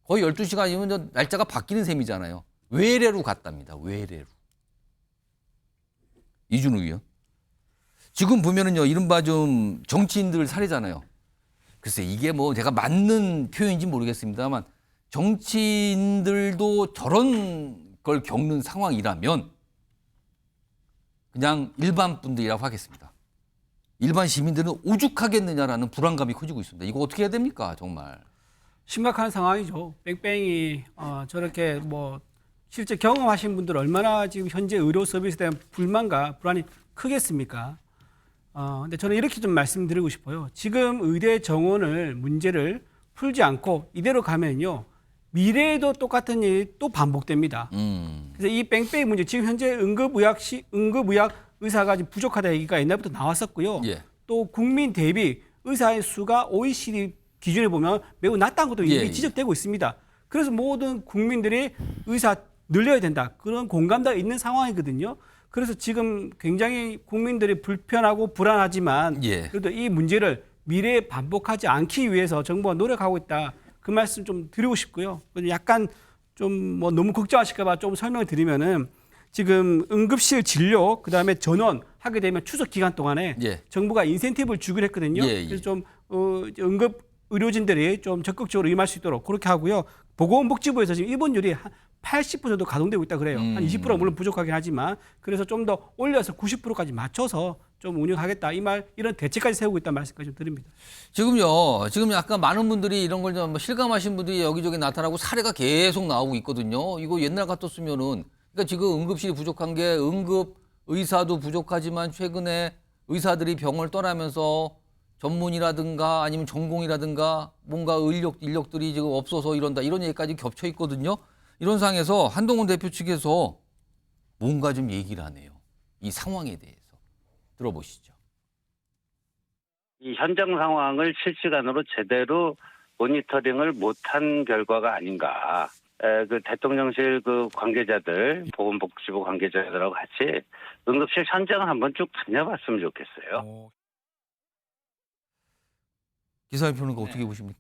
거의 12시간이면 날짜가 바뀌는 셈이잖아요. 외래로 갔답니다. 외래로. 이준우 의원. 지금 보면은요, 이른바 좀 정치인들 사례잖아요. 글쎄, 이게 뭐 제가 맞는 표현인지 모르겠습니다만 정치인들도 저런 걸 겪는 상황이라면 그냥 일반 분들이라고 하겠습니다. 일반 시민들은 오죽하겠느냐라는 불안감이 커지고 있습니다. 이거 어떻게 해야 됩니까, 정말? 심각한 상황이죠. 뺑뺑이 저렇게 뭐 실제 경험하신 분들 얼마나 지금 현재 의료 서비스에 대한 불만과 불안이 크겠습니까? 근데 저는 이렇게 좀 말씀드리고 싶어요. 지금 의대 정원을 문제를 풀지 않고 이대로 가면요. 미래에도 똑같은 일이 또 반복됩니다. 그래서 이 뺑뺑이 문제, 지금 현재 응급의학 의사가 지금 부족하다 얘기가 옛날부터 나왔었고요. 예. 또 국민 대비 의사의 수가 OECD 기준에 보면 매우 낮다는 것도 이미 지적되고 있습니다. 그래서 모든 국민들이 의사 늘려야 된다. 그런 공감대가 있는 상황이거든요. 그래서 지금 굉장히 국민들이 불편하고 불안하지만 그래도 이 문제를 미래에 반복하지 않기 위해서 정부가 노력하고 있다. 그 말씀 좀 드리고 싶고요. 약간 좀 뭐 너무 걱정하실까 봐 좀 설명을 드리면은 지금 응급실 진료 그다음에 전원 하게 되면 추석 기간 동안에 정부가 인센티브를 주기로 했거든요. 그래서 좀 응급 의료진들이 좀 적극적으로 임할 수 있도록 그렇게 하고요. 보건복지부에서 지금 입원율이 한 80% 정도 가동되고 있다 그래요. 한 20%가 물론 부족하긴 하지만 그래서 좀 더 올려서 90%까지 맞춰서 좀 운영하겠다. 이런 대책까지 세우고 있다는 말씀까지 좀 드립니다. 지금요, 지금 약간 많은 분들이 이런 걸 좀 실감하신 분들이 여기저기 나타나고 사례가 계속 나오고 있거든요. 이거 옛날 같았으면은, 그러니까 지금 응급실이 부족한 게 응급 의사도 부족하지만 최근에 의사들이 병을 떠나면서 전문이라든가 아니면 전공이라든가 뭔가 인력들이 지금 없어서 이런다. 이런 얘기까지 겹쳐 있거든요. 이런 상황에서 한동훈 대표 측에서 뭔가 좀 얘기를 하네요. 이 상황에 대해서. 들어보시죠. 이 현장 상황을 실시간으로 제대로 모니터링을 못한 결과가 아닌가. 그 대통령실 그 관계자들, 보건복지부 관계자들하고 같이 응급실 현장을 한번 쭉 다녀봤으면 좋겠어요. 기사의 평론가 어떻게 보십니까?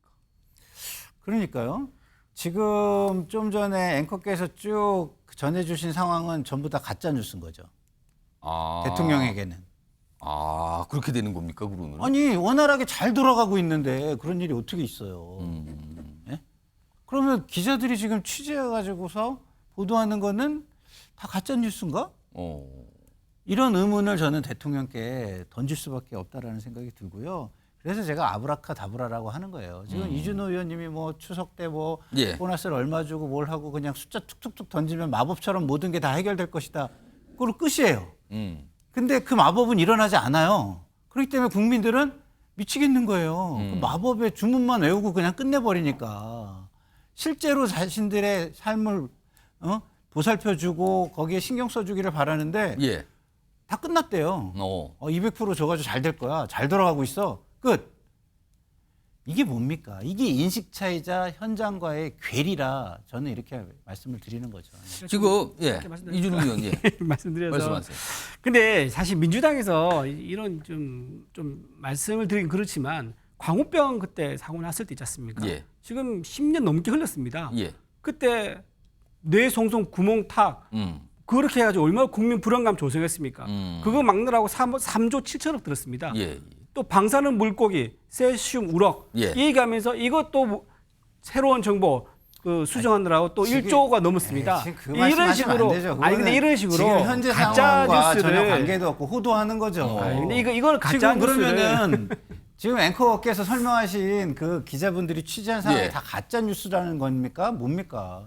그러니까요. 지금 좀 전에 앵커께서 쭉 전해주신 상황은 전부 다 가짜 뉴스인 거죠. 대통령에게는. 그렇게 되는 겁니까, 그러면? 아니, 원활하게 잘 돌아가고 있는데 그런 일이 어떻게 있어요. 네? 그러면 기자들이 지금 취재해가지고서 보도하는 거는 다 가짜 뉴스인가? 이런 의문을 저는 대통령께 던질 수밖에 없다라는 생각이 들고요. 그래서 제가 아브라카다브라라고 하는 거예요. 지금 이준호 의원님이 뭐 추석 때 뭐 보너스를 얼마 주고 뭘 하고 그냥 숫자 툭툭툭 던지면 마법처럼 모든 게 다 해결될 것이다. 그걸로 끝이에요. 근데 그 마법은 일어나지 않아요. 그렇기 때문에 국민들은 미치겠는 거예요. 그 마법의 주문만 외우고 그냥 끝내버리니까. 실제로 자신들의 삶을 보살펴주고 거기에 신경 써주기를 바라는데 다 끝났대요. 200% 줘가지고 잘 될 거야. 잘 돌아가고 있어. 끝. 이게 뭡니까? 이게 인식 차이자 현장과의 괴리라 저는 이렇게 말씀을 드리는 거죠. 지금 이준우 의원 말씀드려서. 말씀하세요. 근데 사실 민주당에서 이런 좀 말씀을 드리긴 그렇지만 광우병 그때 사고 났을 때 있지 않습니까? 지금 10년 넘게 흘렀습니다. 그때 뇌송송 구멍탁 그렇게 해가지고 얼마나 국민 불안감 조성했습니까? 그거 막느라고 3조 7천억 들었습니다. 또 방사능 물고기, 세슘, 우럭 이 얘기하면서 이것도 새로운 정보 수정하느라고 또 1조가 넘었습니다. 그 이런 식으로 근데 이런 식으로 지금 현재 가짜 뉴스를 전혀 관계도 없고 호도하는 거죠. 근데 이거는 가짜 지금 그러면은 지금 앵커께서 설명하신 그 기자분들이 취재한 상황이 다 가짜 뉴스라는 겁니까? 뭡니까?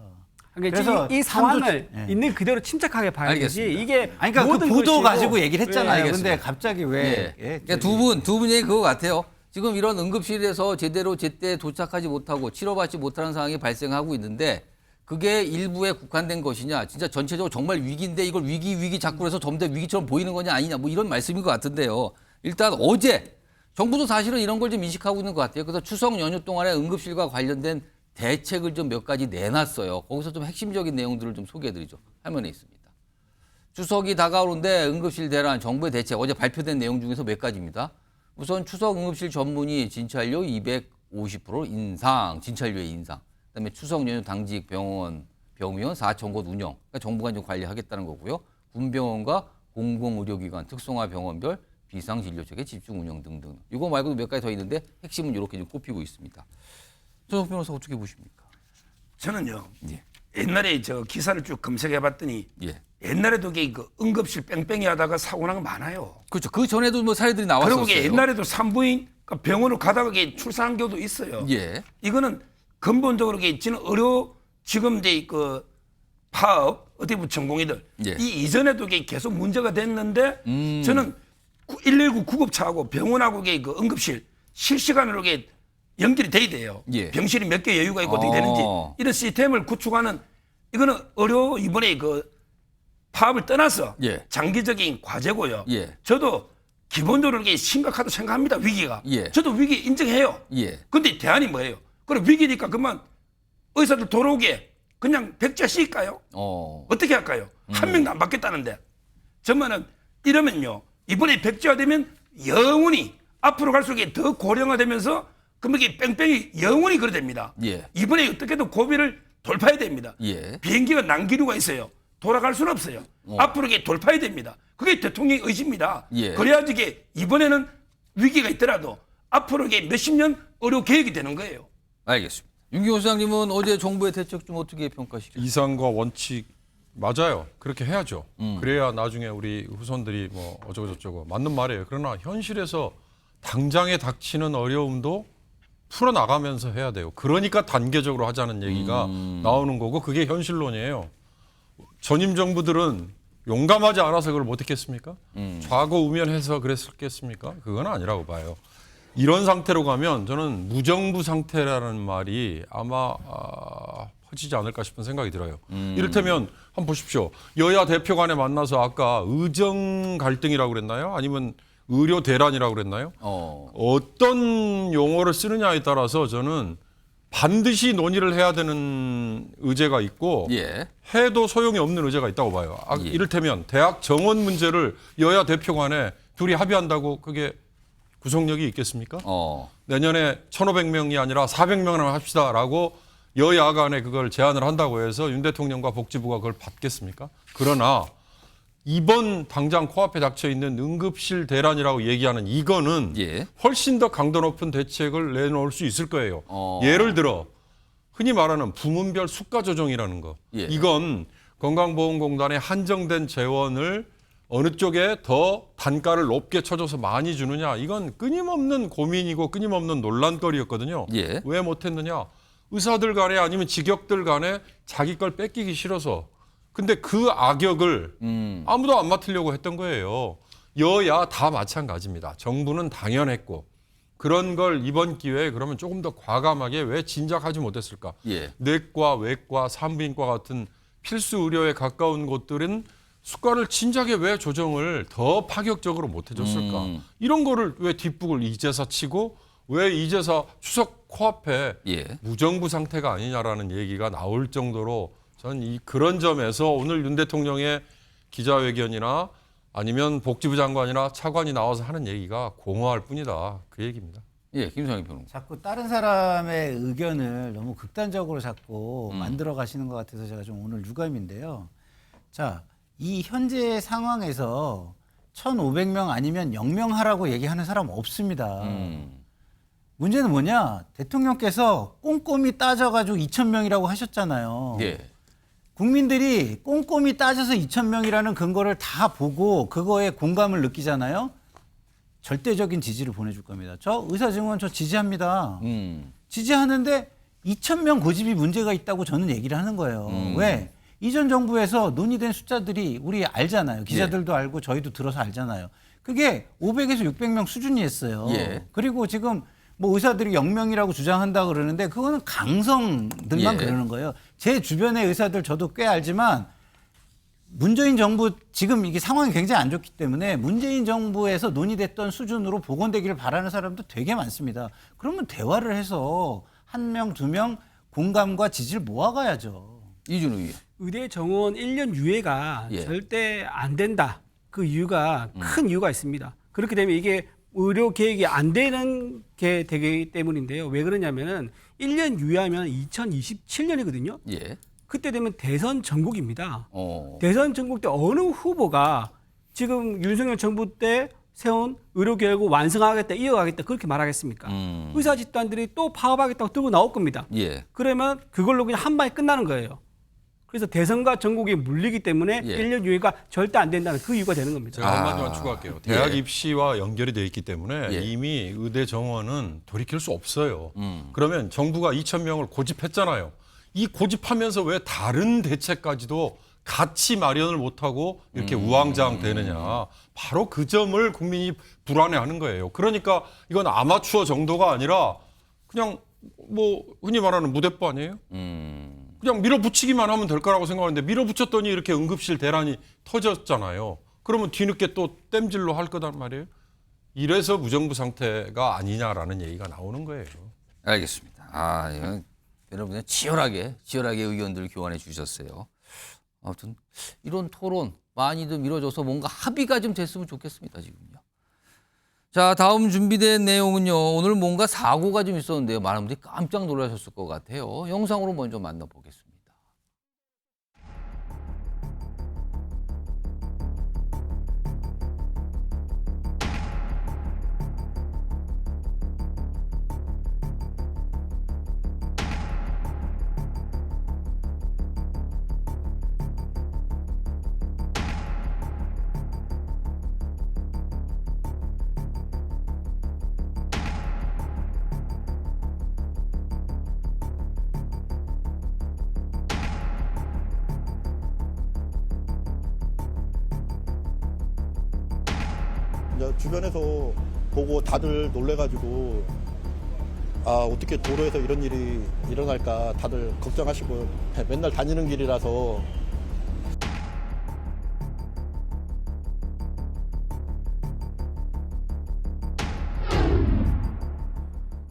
그러니까 그래서 이 상황을 예. 있는 그대로 침착하게 봐야 되지. 알겠습니다. 이게 아니, 그러니까 그 모든 보도 것이고 가지고 얘기를 했잖아요. 알겠습니다. 근데 갑자기 왜? 예. 그러니까 두 분 얘기 그거 같아요. 지금 이런 응급실에서 제대로 제때 도착하지 못하고 치료받지 못하는 상황이 발생하고 있는데 그게 일부에 국한된 것이냐, 진짜 전체적으로 정말 위기인데 이걸 위기 자꾸 해서 점점 위기처럼 보이는 거냐 아니냐, 뭐 이런 말씀인 것 같은데요. 일단 어제 정부도 사실은 이런 걸 좀 인식하고 있는 것 같아요. 그래서 추석 연휴 동안에 응급실과 관련된 대책을 좀 몇 가지 내놨어요. 거기서 좀 핵심적인 내용들을 좀 소개해드리죠. 화면에 있습니다. 추석이 다가오는데 응급실 대란 정부의 대책 어제 발표된 내용 중에서 몇 가지입니다. 우선 추석 응급실 전문의 진찰료 250% 인상, 진찰료의 인상. 그다음에 추석 연휴 당직 병원 4천 곳 운영. 그러니까 정부가 좀 관리하겠다는 거고요. 군병원과 공공의료기관, 특성화 병원별 비상진료체계 집중 운영 등등. 이거 말고도 몇 가지 더 있는데 핵심은 이렇게 좀 꼽히고 있습니다. 조석 변호사 어떻게 보십니까? 저는요. 예. 옛날에 저 기사를 쭉 검색해봤더니 예. 옛날에도 그 응급실 뺑뺑이 하다가 사고 난 거 많아요. 그렇죠. 그 전에도 뭐 사례들이 나왔었어요. 그리고 이게 옛날에도 산부인 병원을 가다가 출산한 경우도 있어요. 예. 이거는 근본적으로 지금 이제 그 파업 어떻게 보면 전공의들 예. 이 이전에도 계속 문제가 됐는데 저는 119 구급차하고 병원하고 그 응급실 실시간으로 연결이 돼야 돼요. 예. 병실이 몇 개 여유가 있고 어떻게 되는지 이런 시스템을 구축하는 이거는 이번에 그 파업을 떠나서 예. 장기적인 과제고요. 예. 저도 기본적으로 심각하다고 생각합니다. 위기가. 예. 저도 위기 인정해요. 예. 근데 대안이 뭐예요? 그럼 위기니까 그만 의사들 돌아오게 그냥 백자 씌일까요? 어떻게 할까요? 한 명도 안 받겠다는데. 정말은 이러면요. 이번에 백지화되면 영원히 앞으로 갈수록 더 고령화되면서 그러면 이게 뺑뺑이 영원히 그래 됩니다. 예. 이번에 어떻게든 고비를 돌파해야 됩니다. 예. 비행기가 난기류가 있어요. 돌아갈 수는 없어요. 앞으로 이게 돌파해야 됩니다. 그게 대통령의 의지입니다. 예. 그래야지 이게 이번에는 위기가 있더라도 앞으로 이게 몇십 년 의료 계획이 되는 거예요. 알겠습니다. 윤기호 소장님은 어제 정부의 대책 좀 어떻게 평가하시겠어요? 이상과 원칙 맞아요. 그렇게 해야죠. 그래야 나중에 우리 후손들이 뭐 어쩌고저쩌고 맞는 말이에요. 그러나 현실에서 당장에 닥치는 어려움도 풀어나가면서 해야 돼요. 그러니까 단계적으로 하자는 얘기가 나오는 거고 그게 현실론이에요. 전임 정부들은 용감하지 않아서 그걸 못했겠습니까? 좌고우면해서 그랬겠습니까? 그건 아니라고 봐요. 이런 상태로 가면 저는 무정부 상태라는 말이 아마 퍼지지 않을까 싶은 생각이 들어요. 이를테면 한번 보십시오. 여야 대표 간에 만나서 아까 의정 갈등이라고 그랬나요? 아니면 의료 대란이라고 그랬나요? 어떤 용어를 쓰느냐에 따라서 저는 반드시 논의를 해야 되는 의제가 있고 예. 해도 소용이 없는 의제가 있다고 봐요. 이를테면 대학 정원 문제를 여야 대표 간에 둘이 합의한다고 그게 구속력이 있겠습니까? 내년에 1,500명이 아니라 400명을 합시다라고 여야 간에 그걸 제안을 한다고 해서 윤 대통령과 복지부가 그걸 받겠습니까? 그러나 이번 당장 코앞에 닥쳐 있는 응급실 대란이라고 얘기하는 이거는 훨씬 더 강도 높은 대책을 내놓을 수 있을 거예요. 예를 들어 흔히 말하는 부문별 수가 조정이라는 거. 이건 건강보험공단의 한정된 재원을 어느 쪽에 더 단가를 높게 쳐줘서 많이 주느냐. 이건 끊임없는 고민이고 끊임없는 논란거리였거든요. 왜 못했느냐. 의사들 간에 아니면 직역들 간에 자기 걸 뺏기기 싫어서. 근데 그 악역을 아무도 안 맡으려고 했던 거예요. 여야 다 마찬가지입니다. 정부는 당연했고 그런 걸 이번 기회에 그러면 조금 더 과감하게 왜 진작하지 못했을까? 내과, 외과, 산부인과 같은 필수 의료에 가까운 곳들은 수가를 진작에 왜 조정을 더 파격적으로 못 해줬을까? 이런 거를 왜 뒷북을 이제서 치고 왜 이제서 추석 코앞에 무정부 상태가 아니냐라는 얘기가 나올 정도로 저는 그런 점에서 오늘 윤 대통령의 기자회견이나 아니면 복지부 장관이나 차관이 나와서 하는 얘기가 공허할 뿐이다. 그 얘기입니다. 예, 김상희 변호사. 자꾸 다른 사람의 의견을 너무 극단적으로 자꾸 만들어 가시는 것 같아서 제가 좀 오늘 유감인데요. 자, 이 현재 상황에서 1,500명 아니면 0명 하라고 얘기하는 사람 없습니다. 문제는 뭐냐? 대통령께서 꼼꼼히 따져가지고 2,000명이라고 하셨잖아요. 국민들이 꼼꼼히 따져서 2,000명이라는 근거를 다 보고 그거에 공감을 느끼잖아요. 절대적인 지지를 보내줄 겁니다. 저 의사 증원 저 지지합니다. 지지하는데 2,000명 고집이 문제가 있다고 저는 얘기를 하는 거예요. 왜? 이전 정부에서 논의된 숫자들이 우리 알잖아요. 기자들도 알고 저희도 들어서 알잖아요. 그게 500에서 600명 수준이었어요. 예. 그리고 지금 뭐 의사들이 0명이라고 주장한다 그러는데 그거는 강성들만 예. 그러는 거예요. 제 주변의 의사들 저도 꽤 알지만 문재인 정부 지금 이게 상황이 굉장히 안 좋기 때문에 문재인 정부에서 논의됐던 수준으로 복원되기를 바라는 사람도 되게 많습니다. 그러면 대화를 해서 1명, 2명 공감과 지지를 모아가야죠. 이준우 의원. 의대 정원 1년 유예가 예. 절대 안 된다. 그 이유가 큰 이유가 있습니다. 그렇게 되면 이게 의료 계획이 안 되는 게 되기 때문인데요. 왜 그러냐면은 1년 유예하면 2027년이거든요. 예. 그때 되면 대선 전국입니다. 대선 전국 때 어느 후보가 지금 윤석열 정부 때 세운 의료 계획을 완성하겠다, 이어가겠다 그렇게 말하겠습니까? 의사 집단들이 또 파업하겠다고 들고 나올 겁니다. 예. 그러면 그걸로 그냥 한 방에 끝나는 거예요. 그래서 대선과 전국이 물리기 때문에 예. 1년 유예가 절대 안 된다는 그 이유가 되는 겁니다. 제가 한마디만 추가할게요. 대학 예. 입시와 연결이 되어 있기 때문에 예. 이미 의대 정원은 돌이킬 수 없어요. 그러면 정부가 2,000명을 고집했잖아요. 이 고집하면서 왜 다른 대책까지도 같이 마련을 못하고 이렇게 우왕좌왕되느냐. 바로 그 점을 국민이 불안해하는 거예요. 그러니까 이건 아마추어 정도가 아니라 그냥 뭐 흔히 말하는 무대뽀 아니에요? 그냥 밀어붙이기만 하면 될 거라고 생각하는데 밀어붙였더니 이렇게 응급실 대란이 터졌잖아요. 그러면 뒤늦게 또 땜질로 할 거단 말이에요. 이래서 무정부 상태가 아니냐라는 얘기가 나오는 거예요. 알겠습니다. 이건 여러분이 치열하게 의견들을 교환해 주셨어요. 아무튼 이런 토론 많이 좀 이루어져서 뭔가 합의가 좀 됐으면 좋겠습니다. 지금요. 자, 다음 준비된 내용은요. 오늘 뭔가 사고가 좀 있었는데요. 많은 분들이 깜짝 놀라셨을 것 같아요. 영상으로 먼저 만나보겠습니다. 주변에서 보고 다들 놀래가지고 어떻게 도로에서 이런 일이 일어날까 다들 걱정하시고 맨날 다니는 길이라서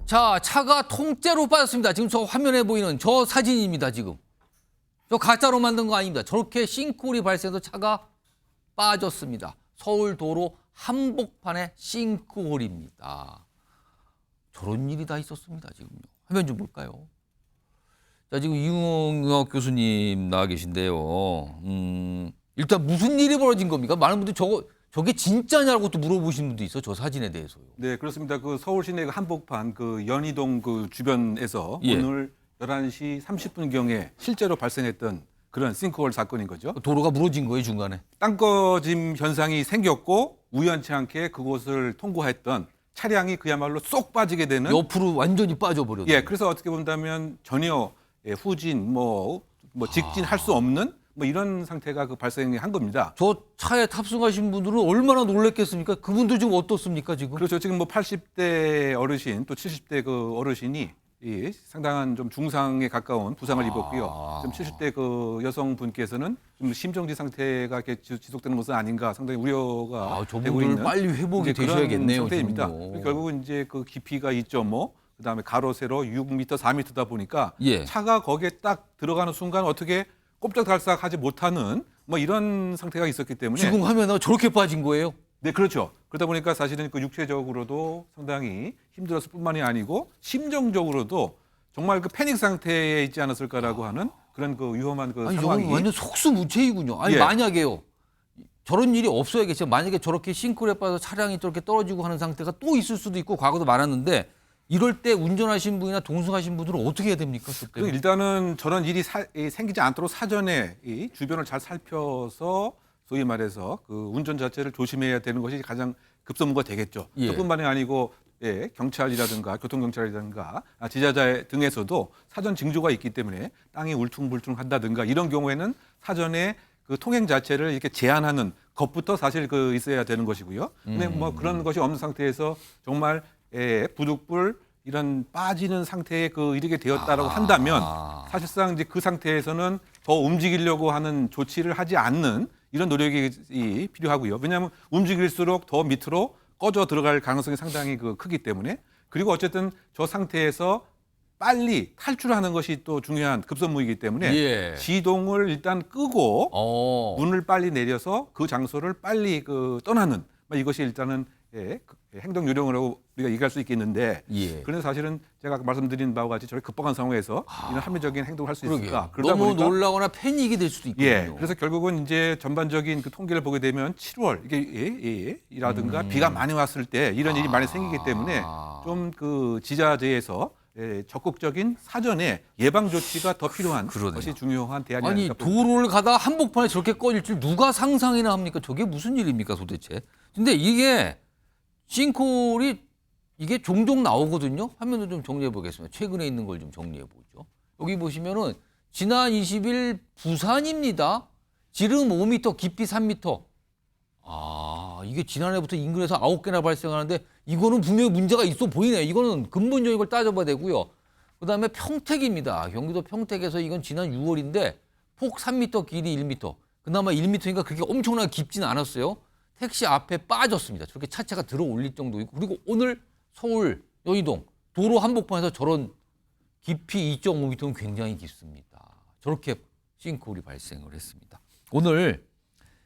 자, 차가 통째로 빠졌습니다. 지금 저 화면에 보이는 저 사진입니다. 지금. 저 가짜로 만든 거 아닙니다. 저렇게 싱크홀이 발생해서 차가 빠졌습니다. 서울 도로 한복판의 싱크홀입니다. 저런 일이 다 있었습니다. 지금요. 화면 좀 볼까요? 자, 지금 이웅혁 교수님 나와 계신데요. 일단 무슨 일이 벌어진 겁니까? 많은 분들이 저게 진짜냐고 또 물어보시는 분도 있어요. 저 사진에 대해서요. 네, 그렇습니다. 그 서울 시내 그 한복판 그 연희동 그 주변에서 예. 오늘 11시 30분경에 실제로 발생했던 그런 싱크홀 사건인 거죠. 도로가 무너진 거예요, 중간에. 땅꺼짐 현상이 생겼고 우연치 않게 그곳을 통과했던 차량이 그야말로 쏙 빠지게 되는 옆으로 완전히 빠져버렸어요. 예, 그래서 어떻게 본다면 전혀 후진 뭐 직진할 수 없는 뭐 이런 상태가 그 발생한 겁니다. 저 차에 탑승하신 분들은 얼마나 놀랐겠습니까? 그분들 지금 어떻습니까, 지금? 그렇죠. 지금 뭐 80대 어르신 또 70대 그 어르신이 상당한 좀 중상에 가까운 부상을 입었고요. 좀 70대 그 여성분께서는 좀 심정지 상태가 이렇게 지속되는 것은 아닌가 상당히 우려가 되고 있는 빨리 회복이 그런 되셔야겠네요, 상태입니다. 지금요. 결국은 이제 그 깊이가 2.5, 그다음에 가로 세로 6m, 4m다 보니까 예. 차가 거기에 딱 들어가는 순간 어떻게 꼼짝달싹하지 못하는 뭐 이런 상태가 있었기 때문에 지금 화면에 저렇게 빠진 거예요? 네, 그렇죠. 그러다 보니까 사실은 그 육체적으로도 상당히 힘들었을 뿐만이 아니고 심정적으로도 정말 그 패닉 상태에 있지 않았을까라고 하는 그런 그 위험한 그 아니, 상황이. 저건 완전 속수무책이군요. 아니, 예. 만약에요. 저런 일이 없어야겠죠. 만약에 저렇게 싱크홀에 빠져서 차량이 저렇게 떨어지고 하는 상태가 또 있을 수도 있고 과거도 많았는데 이럴 때 운전하신 분이나 동승하신 분들은 어떻게 해야 됩니까? 그때? 일단은 저런 일이 생기지 않도록 사전에 이 주변을 잘 살펴서 소위 말해서 그 운전 자체를 조심해야 되는 것이 가장 급선무가 되겠죠. 예. 그뿐만이 아니고 경찰이라든가 교통경찰이라든가 지자체 등에서도 사전 징조가 있기 때문에 땅이 울퉁불퉁한다든가 이런 경우에는 사전에 그 통행 자체를 이렇게 제한하는 것부터 사실 있어야 되는 것이고요. 근데 뭐 그런 것이 없는 상태에서 정말 부득불 이런 빠지는 상태에 이르게 되었다라고 한다면 사실상 이제 그 상태에서는 더 움직이려고 하는 조치를 하지 않는 이런 노력이 필요하고요. 왜냐하면 움직일수록 더 밑으로 꺼져 들어갈 가능성이 상당히 크기 때문에 그리고 어쨌든 저 상태에서 빨리 탈출하는 것이 또 중요한 급선무이기 때문에 예. 시동을 일단 끄고 문을 빨리 내려서 그 장소를 빨리 떠나는 이것이 일단은 행동 요령으로 우리가 얘기할 수 있겠는데 예. 그런데 사실은 제가 아까 말씀드린 바와 같이 저렇게 급박한 상황에서 이런 합리적인 행동을 할 수 있을까? 너무 놀라거나 패닉이 될 수도 있거든요. 예, 그래서 결국은 이제 전반적인 통계를 보게 되면 7월 이라든가 비가 많이 왔을 때 이런 일이 많이 생기기 때문에 좀 지자체에서 적극적인 사전에 예방 조치가 더 필요한 것이 중요한 대안이 아니 아닐까 봅니다. 도로를 가다가 한복판에 저렇게 꺼질 줄 누가 상상이나 합니까? 저게 무슨 일입니까 도대체? 근데 이게 싱크홀이 이게 종종 나오거든요. 화면을 좀 정리해 보겠습니다. 최근에 있는 걸 좀 정리해 보죠. 여기 보시면은 지난 20일 부산입니다. 지름 5m, 깊이 3m. 이게 지난해부터 인근에서 9개나 발생하는데 이거는 분명히 문제가 있어 보이네요. 이거는 근본적인 걸 따져봐야 되고요. 그다음에 평택입니다. 경기도 평택에서 이건 지난 6월인데 폭 3m, 길이 1m. 그나마 1m니까 그렇게 엄청나게 깊지는 않았어요. 택시 앞에 빠졌습니다. 저렇게 차체가 들어 올릴 정도이고 그리고 오늘 서울 여의동 도로 한복판에서 저런 깊이 2.5m는 굉장히 깊습니다. 저렇게 싱크홀이 발생을 했습니다. 오늘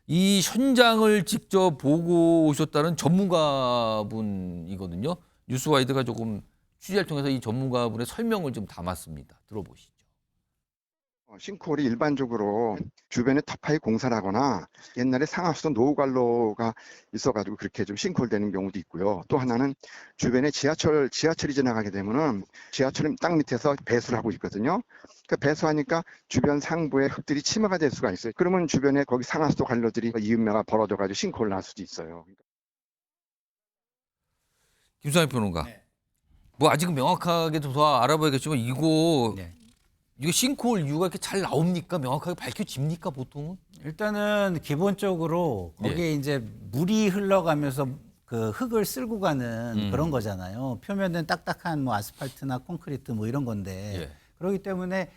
이 현장을 직접 보고 오셨다는 전문가분이거든요. 뉴스와이드가 조금 취재를 통해서 이 전문가분의 설명을 좀 담았습니다. 들어보시죠. 싱크홀이 일반적으로 주변에 터파이 공사를 하거나 옛날에 상하수도 노후관로가 있어가지고 그렇게 좀 싱크홀 되는 경우도 있고요. 또 하나는 주변에 지하철이 지나가게 되면은 지하철이 땅 밑에서 배수를 하고 있거든요. 그 배수하니까 주변 상부에 흙들이 침해가 될 수가 있어요. 그러면 주변에 거기 상하수도 관로들이 이음매가 벌어져가지고 싱크홀 날 수도 있어요. 김상현 평론가. 뭐 아직은 명확하게 더 알아봐야겠지만 이거 싱크홀 이유가 이렇게 잘 나옵니까? 명확하게 밝혀집니까 보통은? 일단은 기본적으로 거기에 이제 물이 흘러가면서 그 흙을 쓸고 가는 그런 거잖아요. 표면은 딱딱한 뭐 아스팔트나 콘크리트 뭐 이런 건데 그렇기 때문에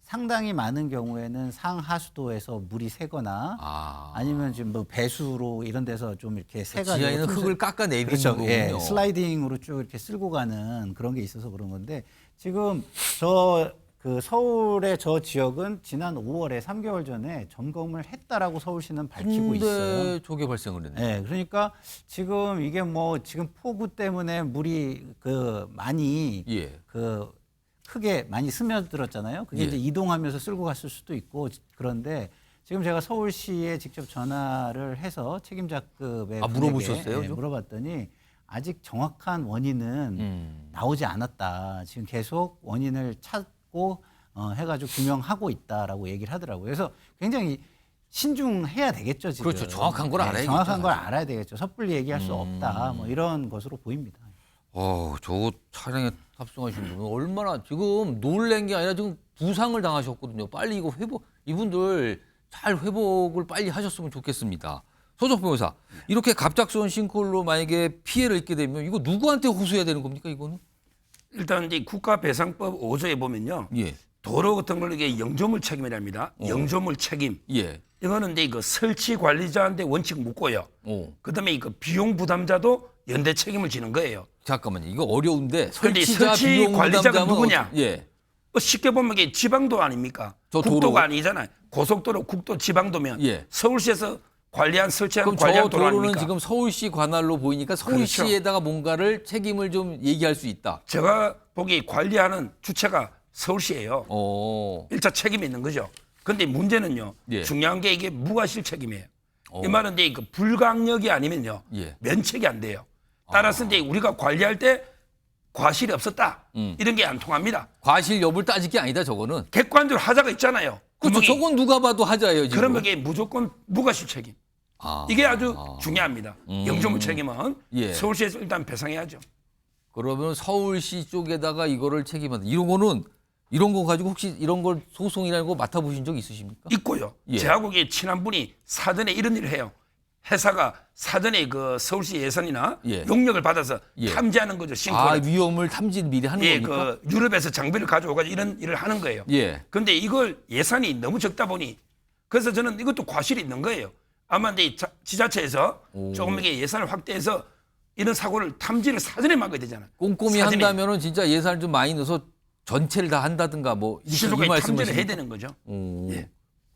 상당히 많은 경우에는 상하수도에서 물이 새거나 아니면 지금 뭐 배수로 이런 데서 좀 이렇게 새가지고 지하에는 흙을 깎아내리는 그렇죠. 거군요. 슬라이딩으로 쭉 이렇게 쓸고 가는 그런 게 있어서 그런 건데 지금 서울의 저 지역은 지난 5월에 3개월 전에 점검을 했다라고 서울시는 밝히고 있어요. 저게 발생을 했네요. 네, 그러니까 지금 이게 뭐 지금 폭우 때문에 물이 많이 크게 많이 스며들었잖아요. 그게 이제 이동하면서 쓸고 갔을 수도 있고 그런데 지금 제가 서울시에 직접 전화를 해서 책임자급의 물어보셨어요? 물어봤더니 아직 정확한 원인은 나오지 않았다. 지금 계속 원인을 찾고 해가지고 규명하고 있다라고 얘기를 하더라고요. 그래서 굉장히 신중해야 되겠죠. 지금. 그렇죠. 정확한 걸 알아야겠죠. 정확한 걸 알아야 되겠죠. 섣불리 얘기할 수 없다. 뭐 이런 것으로 보입니다. 저거 차량에 탑승하신 분은 얼마나 지금 놀란 게 아니라 지금 부상을 당하셨거든요. 빨리 이거 이분들 잘 회복을 빨리 하셨으면 좋겠습니다. 서정표 변호사, 이렇게 갑작스러운 싱크홀로 만약에 피해를 입게 되면 이거 누구한테 호소해야 되는 겁니까, 이거는? 일단 이제 국가배상법 5조에 보면요. 도로 같은 걸 이게 영조물 책임이랍니다. 영조물 책임. 이거는 이제 설치 관리자한테 원칙 묻고요. 그다음에 비용 부담자도 연대 책임을 지는 거예요. 잠깐만요. 이거 어려운데 설치자 비용 관리자가 부담자면 누구냐? 쉽게 보면 이게 지방도 아닙니까? 국도가 아니잖아요. 고속도로, 국도, 지방도면 서울시에서 설치한 관리한 도로 도로는 아닙니까? 지금 서울시 관할로 보이니까 서울시에다가 뭔가를 책임을 좀 얘기할 수 있다. 제가 보기 관리하는 주체가 서울시예요. 1차 책임이 있는 거죠. 그런데 문제는요. 중요한 게 이게 무과실 책임이에요. 이 말은 이제 불강력이 아니면요. 면책이 안 돼요. 따라서 이제 우리가 관리할 때 과실이 없었다. 이런 게 안 통합니다. 과실 여부를 따질 게 아니다, 저거는. 객관적으로 하자가 있잖아요. 그렇죠. 저건 누가 봐도 하자예요, 지금. 그러면 이게 무조건 무과실 책임. 이게 아주 중요합니다. 영주무 책임은 예. 서울시에서 일단 배상해야죠. 그러면 서울시 쪽에다가 이거를 책임한다. 이런 거 가지고 혹시 이런 걸 소송이라는 거 맡아보신 적 있으십니까? 있고요. 예. 저하고 친한 분이 사전에 이런 일을 해요. 회사가 사전에 그 서울시 예산이나 예. 용역을 받아서 예. 탐지하는 거죠. 싱크홀. 위험을 탐지를 미리 하는 예, 겁니까? 그 유럽에서 장비를 가져오가지고 이런 일을 하는 거예요. 예. 그런데 이걸 예산이 너무 적다 보니 그래서 저는 이것도 과실이 있는 거예요. 아마 이제 지자체에서 조금 이게 예산을 확대해서 이런 사고를 탐지를 사전에 막아야 되잖아요. 꼼꼼히 사전에. 한다면은 진짜 예산을 좀 많이 넣어서 전체를 다 한다든가 뭐 시소까지 탐지를 해야 말씀이십니까? 되는 거죠. 예.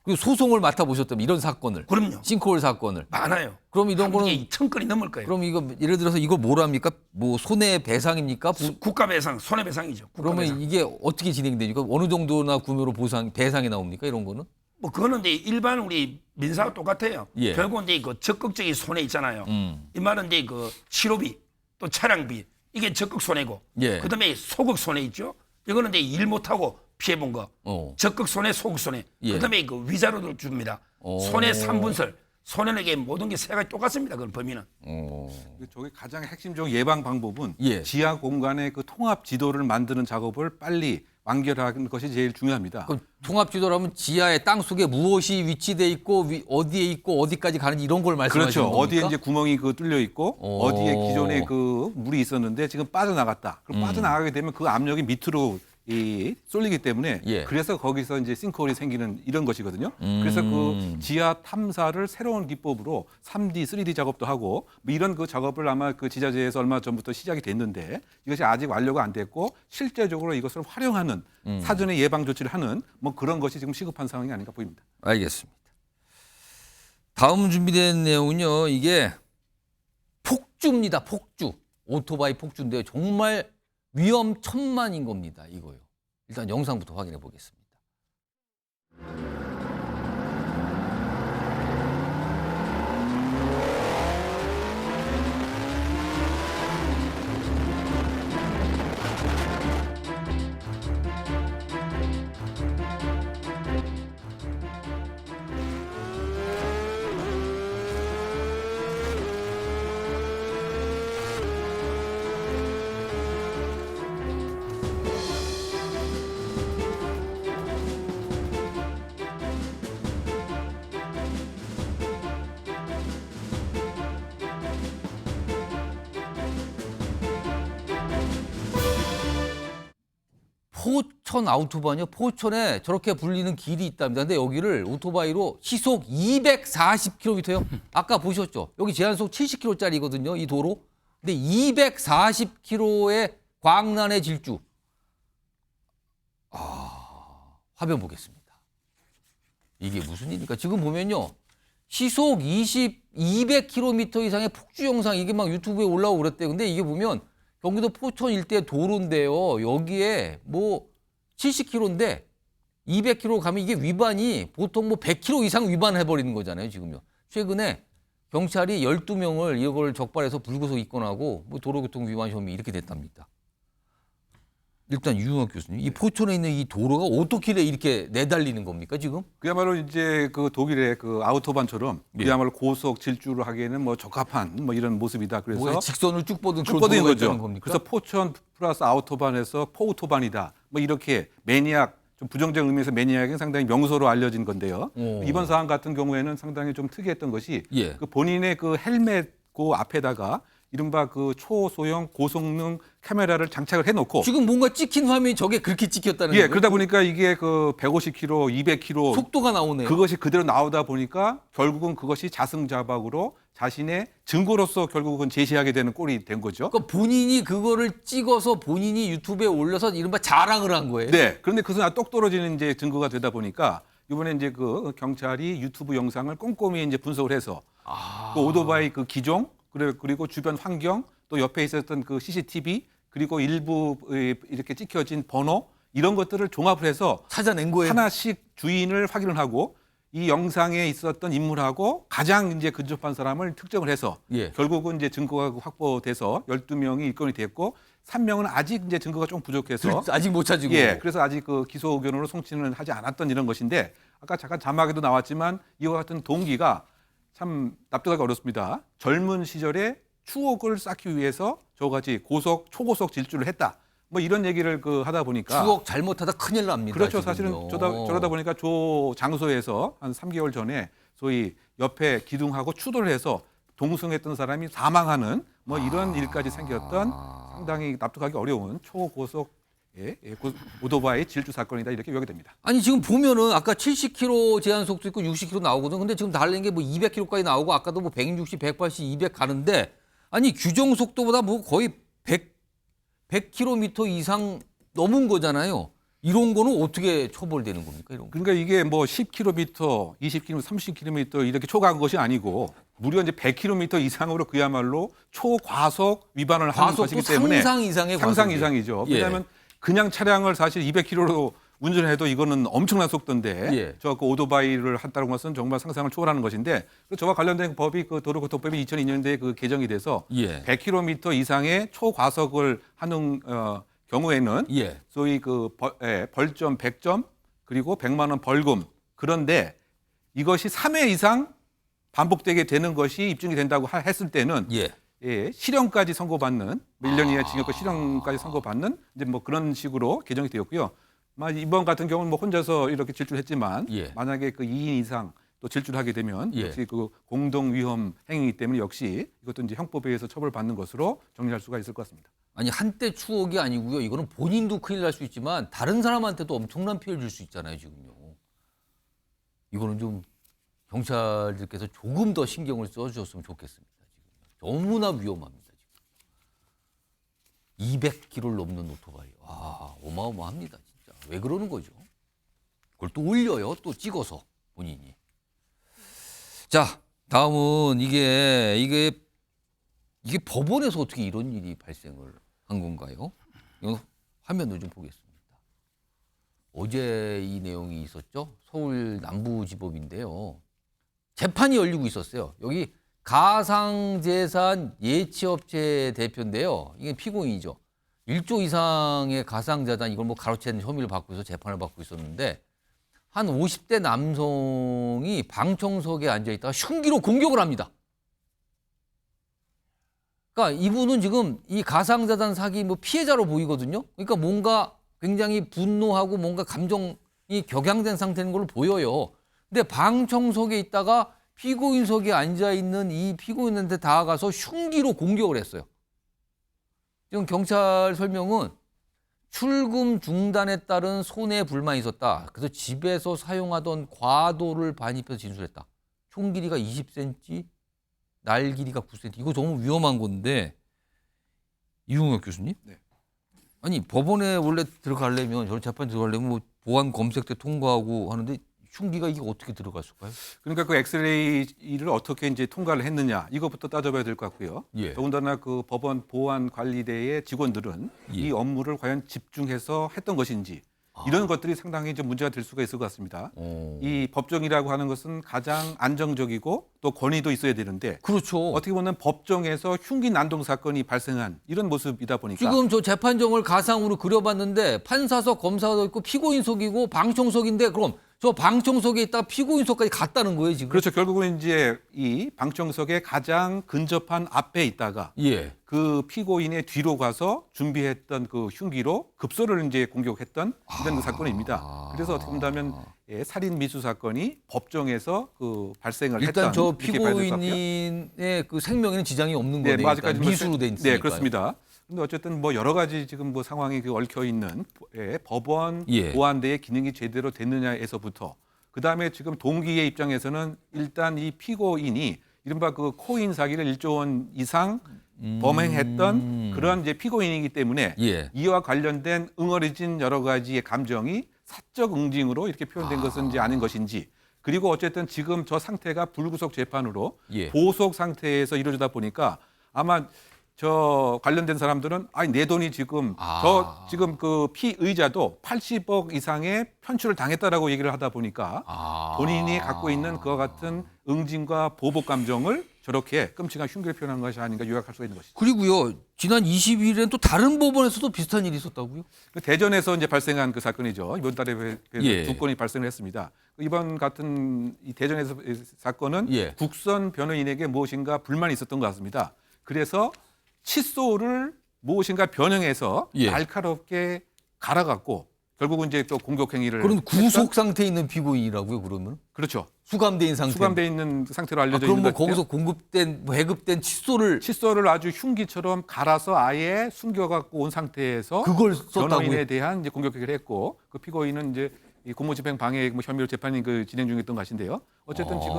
그 소송을 맡아보셨다면 이런 사건을. 그럼요. 싱크홀 사건을. 많아요. 그럼 이런 거는 2,000건이 넘을 거예요. 그럼 이거 예를 들어서 이거 뭐랍니까? 뭐 손해배상입니까? 국가배상, 손해배상이죠. 국가배상. 그러면 이게 어떻게 진행되니까 어느 정도나 구매로 배상이 나옵니까? 이런 거는? 뭐 그거는 이제 일반 우리 민사와 똑같아요. 예. 결국은 이제 그 적극적인 손해 있잖아요. 이 말은 이제 그 치료비 또 차량비 이게 적극 손해고 예. 그다음에 소극 손해 있죠. 이거는 이제 일 못하고 피해 본 거. 적극 손해, 소극 손해. 예. 그다음에 그 위자료도 줍니다. 손해 3분설. 손해는 게 모든 게 세 가지 똑같습니다. 그건 범위는. 저게 가장 핵심적 예방 방법은 예. 지하 공간의 그 통합 지도를 만드는 작업을 빨리 완결하는 것이 제일 중요합니다. 그럼 통합 지도라면 지하의 땅 속에 무엇이 위치돼 있고 어디에 있고 어디까지 가는지 이런 걸 말씀하시는 그렇죠. 겁니까? 어디에 이제 구멍이 그 뚫려 있고 어디에 기존에 그 물이 있었는데 지금 빠져나갔다. 그럼 빠져나가게 되면 그 압력이 밑으로 쏠리기 때문에 예. 그래서 거기서 이제 싱크홀이 생기는 이런 것이거든요. 그래서 그 지하 탐사를 새로운 기법으로 3D, 3D 작업도 하고 뭐 이런 그 작업을 아마 그 지자체에서 얼마 전부터 시작이 됐는데 이것이 아직 완료가 안 됐고 실제적으로 이것을 활용하는 사전에 예방 조치를 하는 뭐 그런 것이 지금 시급한 상황이 아닌가 보입니다. 알겠습니다. 다음 준비된 내용은요. 이게 폭주입니다. 폭주. 오토바이 폭주인데요. 정말 위험천만인 겁니다. 이거요. 일단 영상부터 확인해 보겠습니다. 포천 아우토바이요. 포천에 저렇게 불리는 길이 있답니다. 근데 여기를 오토바이로 시속 240km요. 아까 보셨죠? 여기 제한속 70km짜리거든요. 이 도로. 근데 240km의 광란의 질주. 화면 보겠습니다. 이게 무슨 일입니까? 지금 보면요. 시속 200km 이상의 폭주 영상 이게 막 유튜브에 올라오고 그랬대요. 근데 이게 보면 경기도 포천 일대 도로인데요. 여기에 뭐 70km인데 200km 가면 이게 위반이 보통 뭐 100km 이상 위반해버리는 거잖아요. 지금요. 최근에 경찰이 12명을 이걸 적발해서 불구속 입건하고 뭐 도로교통 위반 혐의 이렇게 됐답니다. 일단 유용학 교수님, 이 포천에 있는 이 도로가 어떻게 이렇게 내달리는 겁니까 지금? 그야말로 이제 그 독일의 그 아우토반처럼 그야말로 고속 질주를 하기에는 뭐 적합한 뭐 이런 모습이다. 그래서 뭐야, 직선을 쭉 뻗은 쭉 뻗은 도로가 거죠. 있다는 겁니까? 그래서 포천 플러스 아우토반에서 포우토반이다. 뭐 이렇게 매니악 좀 부정적 의미에서 매니악은 상당히 명소로 알려진 건데요. 이번 사안 같은 경우에는 상당히 좀 특이했던 것이 예. 그 본인의 그 헬멧 그 앞에다가 이른바 그 초소형 고성능 카메라를 장착을 해놓고 지금 뭔가 찍힌 화면이 저게 그렇게 찍혔다는 예, 거예요? 그러다 보니까 이게 그 150km, 200km 속도가 나오네요. 그것이 그대로 나오다 보니까 결국은 그것이 자승자박으로 자신의 증거로서 결국은 제시하게 되는 꼴이 된 거죠. 그러니까 본인이 그거를 찍어서 본인이 유튜브에 올려서 이른바 자랑을 한 거예요. 네. 그런데 그것은 똑 떨어지는 이제 증거가 되다 보니까 이번에 이제 그 경찰이 유튜브 영상을 꼼꼼히 이제 분석을 해서 그 오토바이 그 기종 그리고 주변 환경 또 옆에 있었던 그 CCTV 그리고 일부 이렇게 찍혀진 번호 이런 것들을 종합을 해서 찾아낸 거예요. 하나씩 주인을 확인을 하고 이 영상에 있었던 인물하고 가장 이제 근접한 사람을 특정을 해서 예. 결국은 이제 증거가 확보돼서 12명이 입건이 됐고 3명은 아직 이제 증거가 좀 부족해서 아직 못 찾고 예, 그래서 아직 그 기소 의견으로 송치는 하지 않았던 이런 것인데 아까 잠깐 자막에도 나왔지만 이와 같은 동기가 참 납득하기 어렵습니다. 젊은 시절에 추억을 쌓기 위해서 저같이 초고속 질주를 했다. 뭐 이런 얘기를 하다 보니까 추억 잘못하다 큰일 납니다. 그렇죠. 지금요. 사실은 저러다 보니까 장소에서 한 3개월 전에 소위 옆에 기둥하고 추돌을 해서 동승했던 사람이 사망하는 뭐 이런 일까지 생겼던 상당히 납득하기 어려운 초고속 오토바이 질주 사건이다 이렇게 요약이 됩니다. 아니 지금 보면은 아까 70km 제한 속도 있고 60km 나오거든. 근데 지금 달리는 게 뭐 200km까지 나오고 아까도 뭐 160, 180, 200 가는데 아니 규정 속도보다 뭐 거의 100km 이상 넘은 거잖아요. 이런 거는 어떻게 처벌되는 겁니까? 이런 거. 그러니까 이게 뭐 10km, 20km, 30km 이렇게 초과한 것이 아니고 무려 이제 100km 이상으로 그야말로 초과속 위반을 하는 것이기 때문에 상상 이상의 상상 이상이죠. 예. 왜냐하면 그냥 차량을 사실 200km로 운전해도 이거는 엄청난 속도인데 예. 저 오토바이를 한다는 것은 정말 상상을 초월하는 것인데 저와 관련된 법이 도로교통법이 2002년도에 개정이 돼서 예. 100km 이상의 초과속을 하는 경우에는 예. 소위 벌점 100점 그리고 100만 원 벌금. 그런데 이것이 3회 이상 반복되게 되는 것이 입증이 된다고 했을 때는 실형까지 선고받는 1년 이하의 징역과 실형까지 선고받는 이제 뭐 그런 식으로 개정이 되었고요. 이번 같은 경우는 뭐 혼자서 이렇게 질주했지만 만약에 2인 이상 또 질주를 하게 되면 역시 공동 위험 행위이기 때문에 역시 이것도 이제 형법에 의해서 처벌받는 것으로 정리할 수가 있을 것 같습니다. 아니 한때 추억이 아니고요. 이거는 본인도 큰일 날 수 있지만 다른 사람한테도 엄청난 피해를 줄 수 있잖아요. 지금요. 이거는 좀 경찰들께서 조금 더 신경을 써주셨으면 좋겠습니다. 지금 너무나 위험합니다. 지금 200km를 넘는 오토바이. 와 어마어마합니다. 진짜. 왜 그러는 거죠? 그걸 또 올려요. 또 찍어서 본인이. 자 다음은 이게 법원에서 어떻게 이런 일이 발생을 한 건가요? 이거 화면을 좀 보겠습니다. 어제 이 내용이 있었죠. 서울 남부지법인데요. 재판이 열리고 있었어요. 여기 가상재산 예치업체 대표인데요. 이게 피고인이죠. 1조 이상의 가상자산 이걸 뭐 가로챈 혐의를 받고 있어서 재판을 받고 있었는데 한 50대 남성이 방청석에 앉아있다가 흉기로 공격을 합니다. 그러니까 이분은 지금 이 가상자산 사기 뭐 피해자로 보이거든요. 그러니까 뭔가 굉장히 분노하고 뭔가 감정이 격양된 상태인 걸로 보여요. 근데 방청석에 있다가 피고인석에 앉아있는 이 피고인한테 다가가서 흉기로 공격을 했어요. 지금 경찰 설명은 출금 중단에 따른 손해 불만이 있었다. 그래서 집에서 사용하던 과도를 반입해서 진술했다. 총 길이가 20cm, 날 길이가 9cm. 이거 너무 위험한 건데 이용혁 교수님? 네. 아니 법원에 원래 들어가려면 저런 재판 들어가려면 뭐 보안 검색대 통과하고 하는데 흉기가 이게 어떻게 들어갔을까요? 그러니까 그 엑스레이를 어떻게 이제 통과를 했느냐 이것부터 따져봐야 될 것 같고요. 더군다나 그 법원 보안관리대의 직원들은 이 업무를 과연 집중해서 했던 것인지 이런 것들이 상당히 좀 문제가 될 수가 있을 것 같습니다. 이 법정이라고 하는 것은 가장 안정적이고 또 권위도 있어야 되는데 그렇죠. 어떻게 보면 법정에서 흉기 난동 사건이 발생한 이런 모습이다 보니까 지금 저 재판정을 가상으로 그려봤는데 판사석, 검사도 있고 피고인석이고 방청석인데 그럼 저 방청석에 있다 피고인석까지 갔다는 거예요 지금? 그렇죠. 결국은 이제 이 방청석에 가장 근접한 앞에 있다가 그 피고인의 뒤로 가서 준비했던 그 흉기로 급소를 이제 공격했던 이런 사건입니다. 그래서 어떻게 본다면 살인 미수 사건이 법정에서 그 발생을 했던 일단 저 피고인의 그 생명에는 지장이 없는 거네요. 아직까지 미수로 돼 있으니까. 네, 그렇습니다. 근데 어쨌든 뭐 여러 가지 지금 뭐 상황이 얽혀 있는 법원 보안대의 기능이 제대로 됐느냐에서부터 그다음에 지금 동기의 입장에서는 일단 이 피고인이 이른바 그 코인 사기를 1조 원 이상 범행했던 그런 이제 피고인이기 때문에 이와 관련된 응어리진 여러 가지의 감정이 사적 응징으로 이렇게 표현된 것은 이제 아닌 것인지 그리고 어쨌든 지금 저 상태가 불구속 재판으로 보석 상태에서 이루어지다 보니까 아마 저 관련된 사람들은 아니 내 돈이 지금 저 지금 그 피의자도 80억 이상의 편취를 당했다라고 얘기를 하다 보니까 본인이 갖고 있는 그와 같은 응징과 보복 감정을 저렇게 끔찍한 흉기를 표현한 것이 아닌가 요약할 수가 있는 것이죠. 그리고요, 지난 20일엔 또 다른 법원에서도 비슷한 일이 있었다고요? 그 대전에서 이제 발생한 그 사건이죠. 이번 달에 예. 2건이 발생을 했습니다. 이번 같은 이 대전에서 사건은 예. 국선 변호인에게 무엇인가 불만이 있었던 것 같습니다. 그래서 칫솔을 무엇인가 변형해서 예. 날카롭게 갈아갖고 결국은 이제 또 공격 행위를 그럼 구속 상태에 있는 피고인이라고요, 그러면? 그렇죠. 수감돼 있는 상태. 수감돼 있는 상태로 알려져 그럼 있는 뭐 거기서 공급된 배급된 칫솔을 아주 흉기처럼 갈아서 아예 숨겨갖고 온 상태에서 그걸 썼다고요? 변호인에 대한 이제 공격 행위를 했고 그 피고인은 이제 이 공무집행 방해 뭐 혐의로 재판이 그 진행 중이었던 것인데요. 어쨌든 지금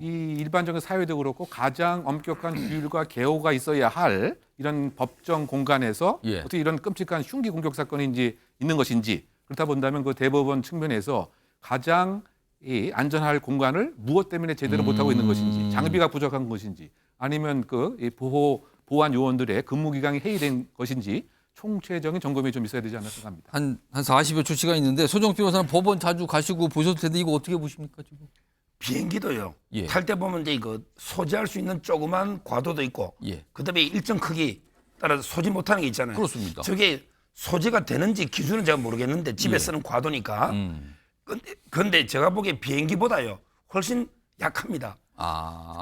이 일반적인 사회도 그렇고 가장 엄격한 규율과 개호가 있어야 할 이런 법정 공간에서 예. 어떻게 이런 끔찍한 흉기 공격 사건이 있는 것인지 그렇다 본다면 그 대법원 측면에서 가장 이 안전할 공간을 무엇 때문에 제대로 못하고 있는 것인지 장비가 부족한 것인지 아니면 그 이 보안 요원들의 근무 기간이 해이된 것인지 총체적인 점검이 좀 있어야 되지 않나 생각합니다. 한 40여 초 시간 있는데 소정 변호사는 법원 자주 가시고 보셨을 텐데 이거 어떻게 보십니까 지금? 비행기도요. 예. 탈 때 보면 이제 이거 소지할 수 있는 조그만 과도도 있고, 예. 그다음에 일정 크기 따라서 소지 못하는 게 있잖아요. 그렇습니다. 저게 소지가 되는지 기준은 제가 모르겠는데 집에 예. 쓰는 과도니까. 근데 제가 보기에 비행기보다요 훨씬 약합니다.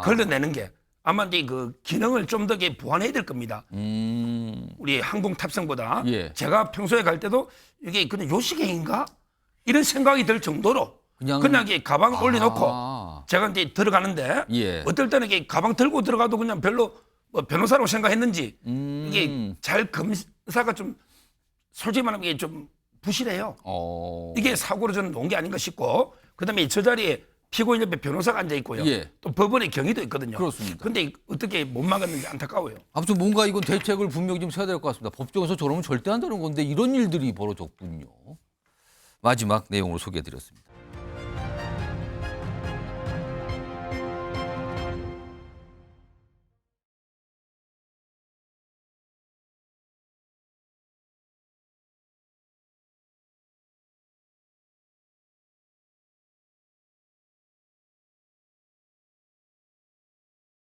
걸러내는 게 아마 이제 그 기능을 좀 더 보완해야 될 겁니다. 우리 항공 탑승보다 예. 제가 평소에 갈 때도 이게 그냥 요식행인가 이런 생각이 들 정도로 그냥 이게 가방 올려놓고 제가 이제 들어가는데 예. 어떨 때는 이게 가방 들고 들어가도 그냥 별로 뭐 변호사라고 생각했는지 이게 잘 검사가 좀 솔직히 말하면 이게 좀 부실해요. 이게 사고로 저는 놓은 게 아닌가 싶고 그다음에 저 자리에 피고인 옆에 변호사가 앉아 있고요. 예. 또 법원의 경위도 있거든요. 그렇습니다. 근데 어떻게 못 막았는지 안타까워요. 아무튼 뭔가 이건 대책을 분명히 좀 세워야 될 것 같습니다. 법정에서 저러면 절대 안 되는 건데 이런 일들이 벌어졌군요. 마지막 내용으로 소개해드렸습니다.